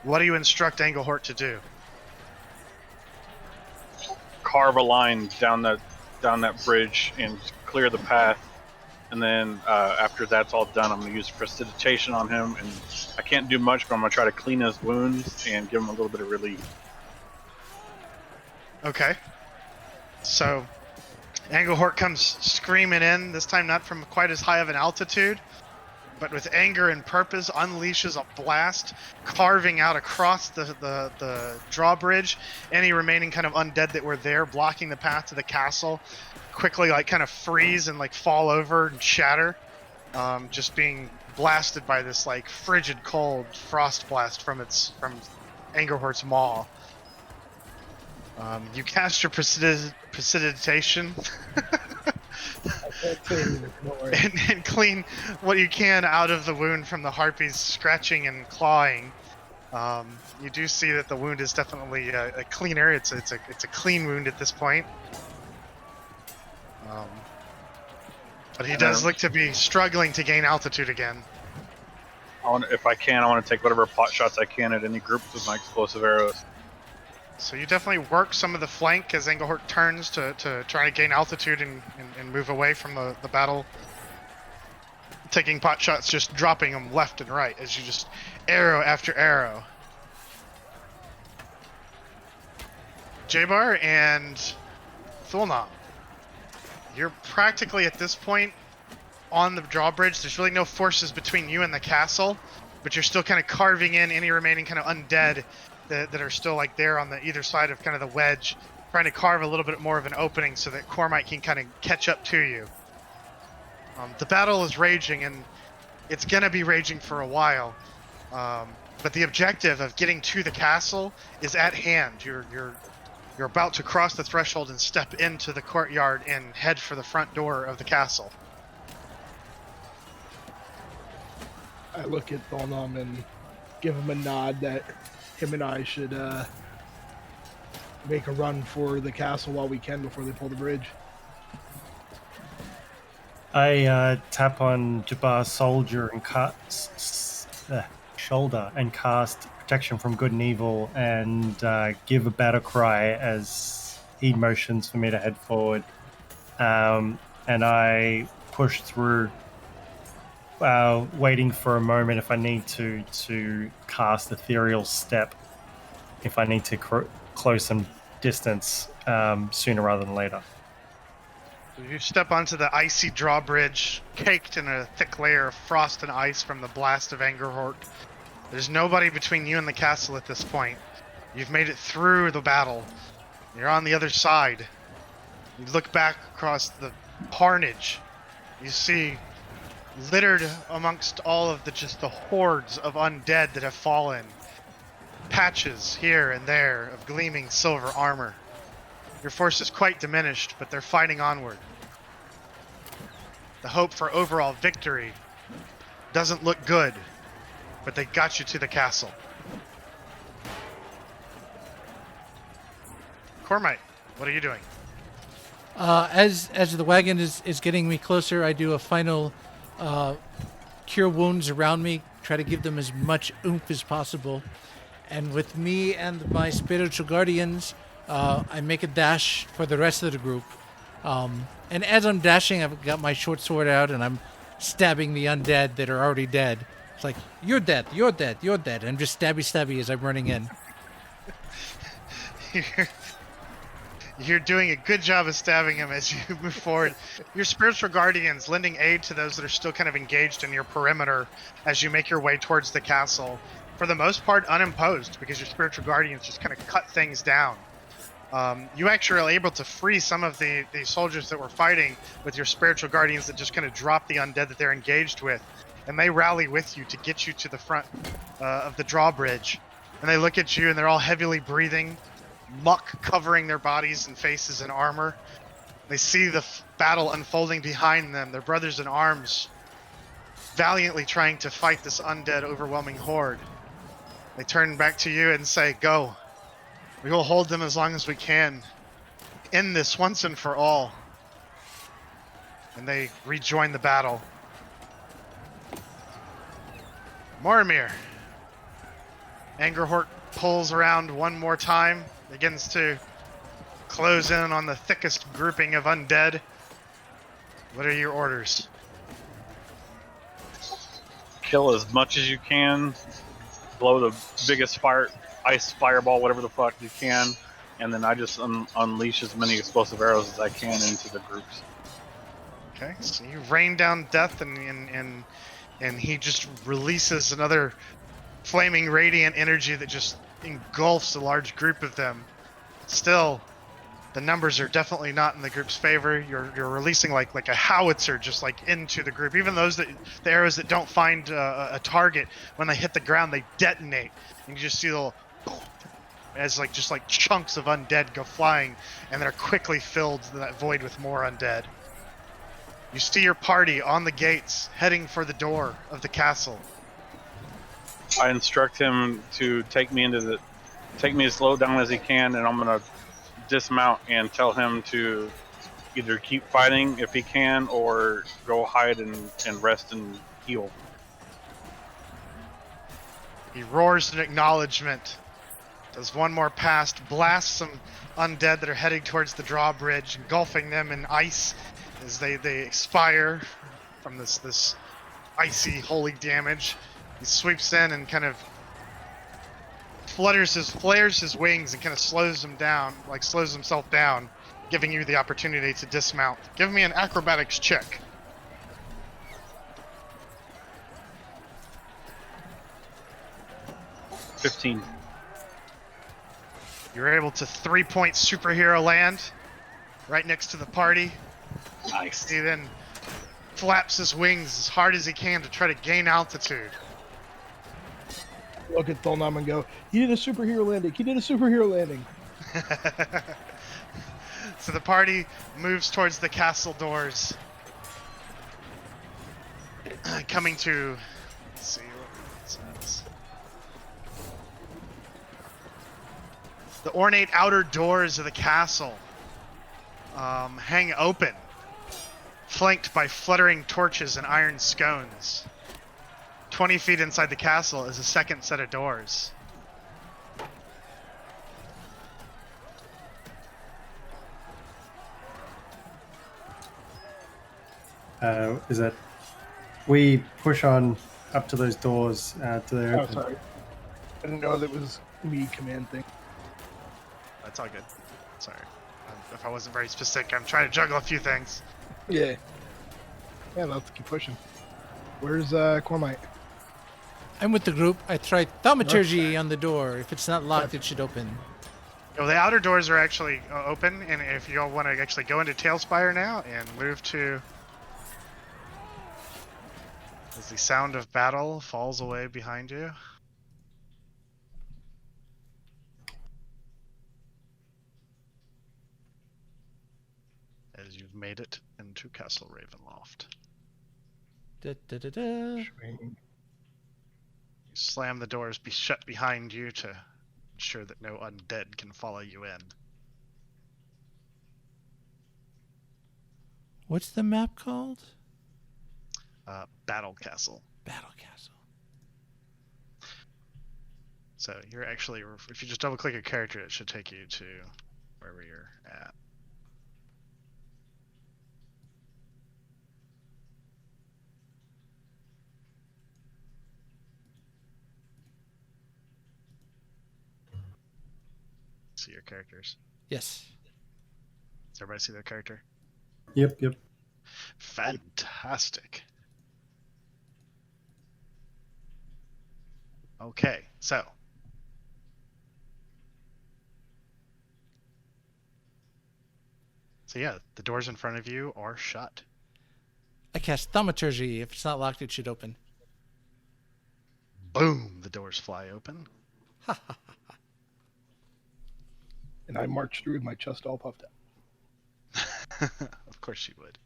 What do you instruct Engelhort to do? Carve a line down that bridge and clear the path. And then after that's all done, I'm going to use prestidigitation on him. And I can't do much, but I'm going to try to clean his wounds and give him a little bit of relief. Okay. So Engelhort comes screaming in, this time not from quite as high of an altitude, but with anger and purpose, unleashes a blast, carving out across the drawbridge any remaining kind of undead that were there, blocking the path to the castle. Quickly, like, kind of freeze and, like, fall over and shatter, just being blasted by this, like, frigid cold frost blast from Engelhort's maw. You cast your prestidigitation and clean what you can out of the wound from the harpies scratching and clawing. You do see that the wound is definitely a cleaner. It's a clean wound at this point. But he does look to be struggling to gain altitude again. If I can, I want to take whatever pot shots I can at any groups with my explosive arrows. So you definitely work some of the flank as Engelhort turns to try to gain altitude and move away from the battle. Taking pot shots, just dropping them left and right as you just arrow after arrow. Jebar and Thulnam, you're practically at this point on the drawbridge. There's really no forces between you and the castle, but you're still kind of carving in any remaining kind of undead that are still like there on the either side of kind of the wedge, trying to carve a little bit more of an opening so that Kormite can kind of catch up to you. The battle is raging, and it's gonna be raging for a while. But the objective of getting to the castle is at hand. You're about to cross the threshold and step into the courtyard and head for the front door of the castle. I look at Thulnam and give him a nod that him and I should make a run for the castle while we can before they pull the bridge. I tap on Jebar's soldier and shoulder and cast protection from good and evil and give a battle cry as he motions for me to head forward. And I push through, waiting for a moment if I need to cast Ethereal Step, if I need to close some distance sooner rather than later. You step onto the icy drawbridge, caked in a thick layer of frost and ice from the blast of Engelhort. There's nobody between you and the castle at this point. You've made it through the battle. You're on the other side. You look back across the carnage. You see, littered amongst all of the hordes of undead that have fallen, patches here and there of gleaming silver armor. Your force is quite diminished, but they're fighting onward. The hope for overall victory doesn't look good, but they got you to the castle. Kormite, what are you doing? As the wagon is getting me closer, I do a final cure wounds around me, try to give them as much oomph as possible. And with me and my spiritual guardians, I make a dash for the rest of the group. And as I'm dashing, I've got my short sword out and I'm stabbing the undead that are already dead. It's like, you're dead, you're dead, you're dead. And I'm just stabby as I'm running in. You're doing a good job of stabbing him as you move forward. Your spiritual guardians lending aid to those that are still kind of engaged in your perimeter as you make your way towards the castle. For the most part, unimposed, because your spiritual guardians just kind of cut things down. You actually are able to free some of the soldiers that were fighting with your spiritual guardians that just kind of drop the undead that they're engaged with. And they rally with you to get you to the front of the drawbridge. And they look at you and they're all heavily breathing, muck covering their bodies and faces in armor. They see the battle unfolding behind them, their brothers in arms, valiantly trying to fight this undead, overwhelming horde. They turn back to you and say, go. We will hold them as long as we can. End this once and for all. and they rejoin the battle. Morumir. Angerhort pulls around one more time, begins to close in on the thickest grouping of undead. What are your orders? Kill as much as you can. Blow the biggest ice fireball, whatever the fuck you can, and then I just unleash as many explosive arrows as I can into the groups. Okay, so you rain down death, and he just releases another flaming radiant energy that just engulfs a large group of them. Still, the numbers are definitely not in the group's favor. You're releasing like a howitzer just like into the group. Even the arrows that don't find a target, when they hit the ground, they detonate, and you just see little as just like chunks of undead go flying, and they're quickly filled that void with more undead. You see your party on the gates heading for the door of the castle. I instruct him to take me as low down as he can, and I'm gonna dismount and tell him to either keep fighting if he can, or go hide and rest and heal. He roars in acknowledgement, does one more pass, blasts some undead that are heading towards the drawbridge, engulfing them in ice as they expire from this icy holy damage. He sweeps in and kind of flares his wings and kind of slows himself down, giving you the opportunity to dismount. Give me an acrobatics check. $15. You're able to 3-point superhero land right next to the party. Nice. He then flaps his wings as hard as he can to try to gain altitude. Look at Thulnam and go, he did a superhero landing. He did a superhero landing. So the party moves towards the castle doors. Coming to... Let's see what it says. The ornate outer doors of the castle hang open, flanked by fluttering torches and iron scones. 20 feet inside the castle is a second set of doors. Is that we push on up to those doors to the Oh, open? sorry. I didn't know that was me command thing. That's all good. Sorry. If I wasn't very specific, I'm trying to juggle a few things. Yeah. Yeah, let's keep pushing. Where's Kormite? I'm with the group. I tried thaumaturgy on the door. If it's not locked, it should open. Well, the outer doors are actually open, and if you all want to actually go into Talespire now and move to... As the sound of battle falls away behind you. As you've made it into Castle Ravenloft. Da, da, da, da. You slam the doors shut behind you to ensure that no undead can follow you in. What's the map called? Battle Castle. Battle Castle. So you're actually, if you just double click your character, it should take you to wherever you're at. See your characters. Yes. Does everybody see their character? Yep. Fantastic. Okay, so yeah, the doors in front of you are shut. I cast thaumaturgy. If it's not locked, it should open. Boom! The doors fly open. And I marched through with my chest all puffed out. Of course you would.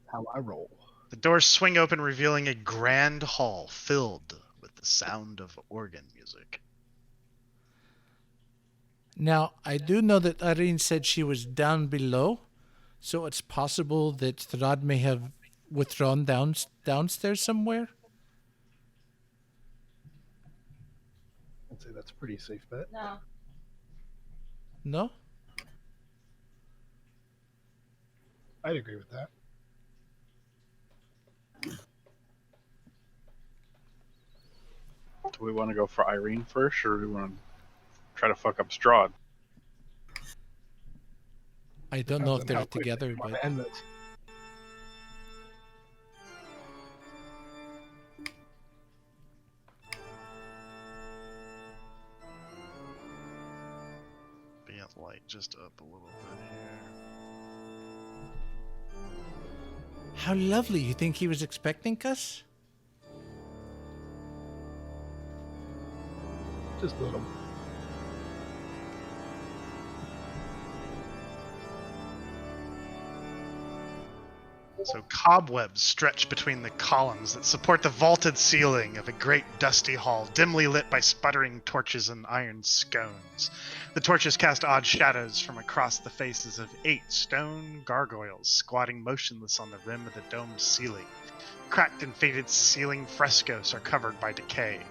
How I roll. The doors swing open, revealing a grand hall filled with the sound of organ music. Now, I do know that Irene said she was down below, so it's possible that Strahd may have withdrawn downstairs somewhere. I'd say that's a pretty safe bet. No. No? I'd agree with that. Do we want to go for Irene first, or do we want to try to fuck up Strahd? I don't know if Depends on they're how quick together, they wanna but end this. Be at light just up a little bit here. how lovely. You think he was expecting us? Just a little. So cobwebs stretch between the columns that support the vaulted ceiling of a great dusty hall, dimly lit by sputtering torches and iron scones. The torches cast odd shadows from across the faces of 8 stone gargoyles squatting motionless on the rim of the domed ceiling. Cracked and faded ceiling frescoes are covered by decay.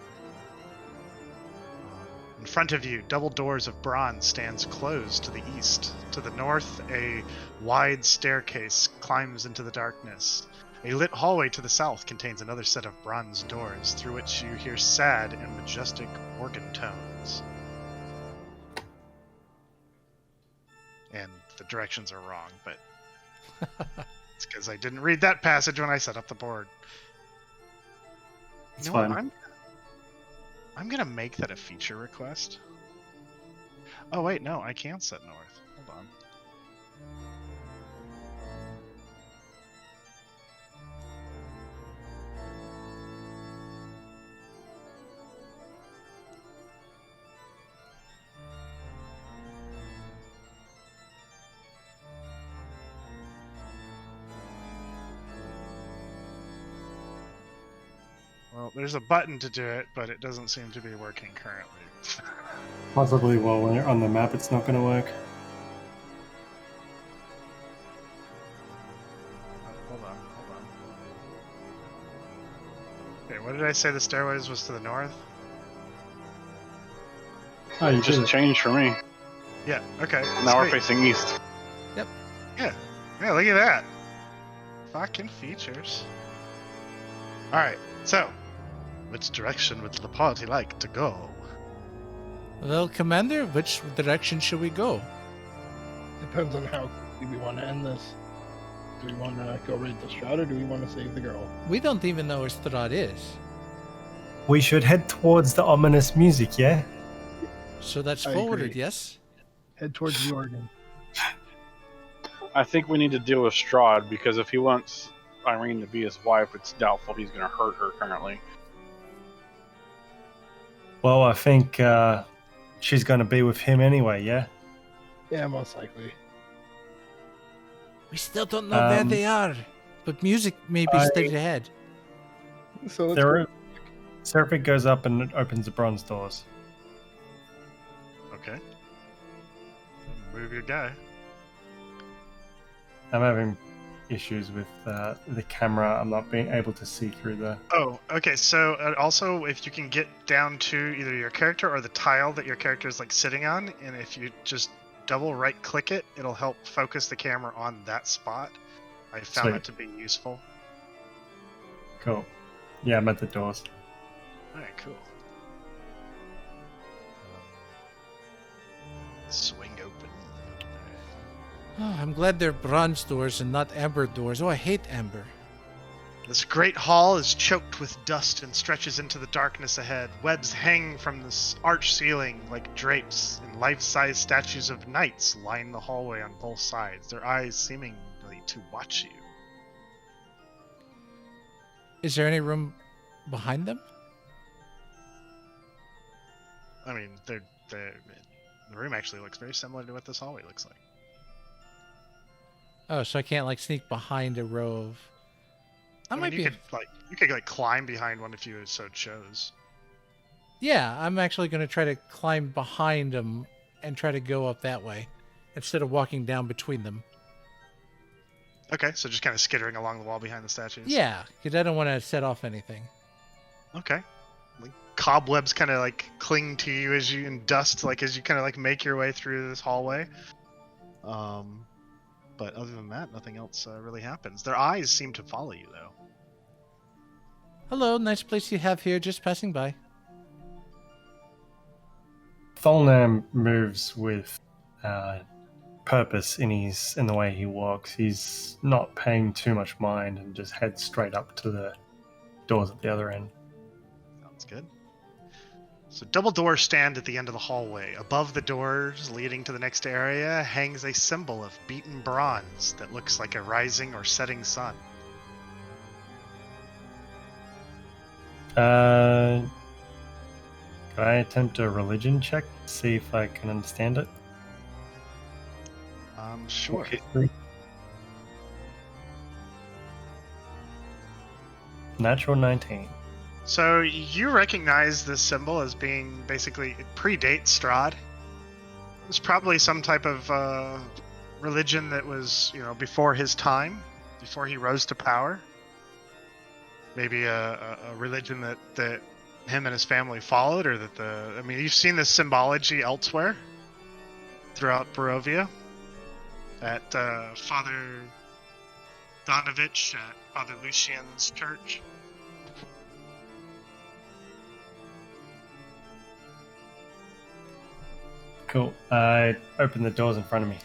In front of you, double doors of bronze stands closed to the east. To the north, a wide staircase climbs into the darkness. A lit hallway to the south contains another set of bronze doors, through which you hear sad and majestic organ tones. And the directions are wrong, but it's because I didn't read that passage when I set up the board. It's You know what? fine. I'm gonna make that a feature request. Oh wait, no, I can set north. Hold on. Well, there's a button to do it, but it doesn't seem to be working currently. Possibly while we're on the map, it's not going to work. Hold on. Okay, what did I say the stairways was to the north? Oh, you Just did it. changed for me. Yeah, okay. Now we're sweet. facing east. Yeah, look at that. Fucking features. Alright, so, which direction would the party like to go? Well, Commander, which direction should we go? Depends on how quickly we want to end this. Do we want to go raid the Strahd, or do we want to save the girl? We don't even know where Strahd is. We should head towards the ominous music, yeah? So that's I forwarded, agree. yes? Head towards the organ. I think we need to deal with Strahd, because if he wants Irene to be his wife, it's doubtful he's going to hurt her currently. Well, I think she's going to be with him anyway, yeah? Yeah, most likely. We still don't know where they are, but music may be straight ahead. So let's There go. are, Seraphic goes up and opens the bronze doors. Okay. Move your guy. I'm having issues with the camera. I'm not being able to see through the... Oh, okay. So also, if you can get down to either your character or the tile that your character is like sitting on, and if you just double right click it, it'll help focus the camera on that spot. I found Sweet. that to be useful. Cool. Yeah, I'm at the doors. All right, cool. Swing open. Oh, I'm glad they're bronze doors and not amber doors. Oh, I hate amber. This great hall is choked with dust and stretches into the darkness ahead. Webs hang from this arch ceiling like drapes, and life-size statues of knights line the hallway on both sides, their eyes seemingly to watch you. Is there any room behind them? I mean, the room actually looks very similar to what this hallway looks like. Oh, so I can't like sneak behind a row of... I might be... You could climb behind one if you so chose. Yeah, I'm actually going to try to climb behind them and try to go up that way instead of walking down between them. Okay, so just kind of skittering along the wall behind the statues. Yeah, because I don't want to set off anything. Okay. Like cobwebs kind of like cling to you as you in dust, like as you kind of like make your way through this hallway. But other than that, nothing else really happens. Their eyes seem to follow you though. Hello, nice place you have here. Just passing by. Thulnam moves with purpose in the way he walks. He's not paying too much mind and just heads straight up to the doors at the other end. Sounds good. So double doors stand at the end of the hallway. Above the doors leading to the next area hangs a symbol of beaten bronze that looks like a rising or setting sun. Can I attempt a religion check to see if I can understand it? Sure. History. Natural 19. So you recognize this symbol as being basically, it predates Strahd. It's probably some type of religion that was, before his time, before he rose to power. Maybe a religion that him and his family followed, or that you've seen this symbology elsewhere throughout Barovia. At Father Donovich at Father Lucian's church. Cool. I open the doors in front of me.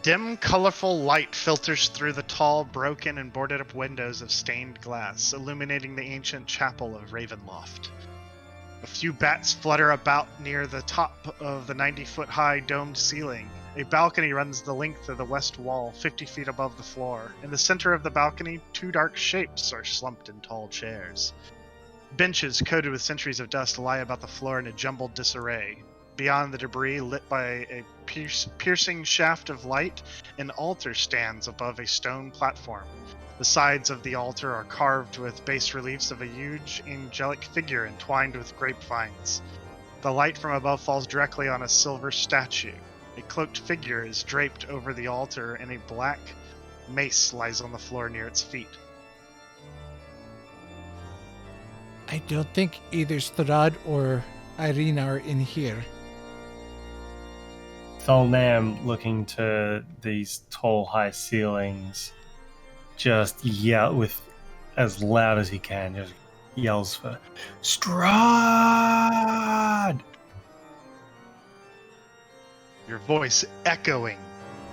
Dim, colorful light filters through the tall, broken, and boarded-up windows of stained glass, illuminating the ancient chapel of Ravenloft. A few bats flutter about near the top of the 90-foot-high domed ceiling. A balcony runs the length of the west wall, 50 feet above the floor. In the center of the balcony, two dark shapes are slumped in tall chairs. Benches coated with centuries of dust lie about the floor in a jumbled disarray. Beyond the debris, lit by a piercing shaft of light, an altar stands above a stone platform. The sides of the altar are carved with bas reliefs of a huge angelic figure entwined with grapevines. The light from above falls directly on a silver statue. A cloaked figure is draped over the altar, and a black mace lies on the floor near its feet. I don't think either Strahd or Irene are in here. Thulnam, looking to these tall, high ceilings, just yell with as loud as he can, just yells for Strahd! Your voice echoing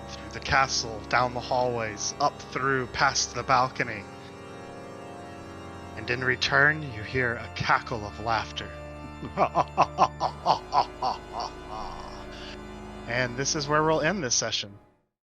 through the castle, down the hallways, up through past the balcony. And in return, you hear a cackle of laughter. And this is where we'll end this session.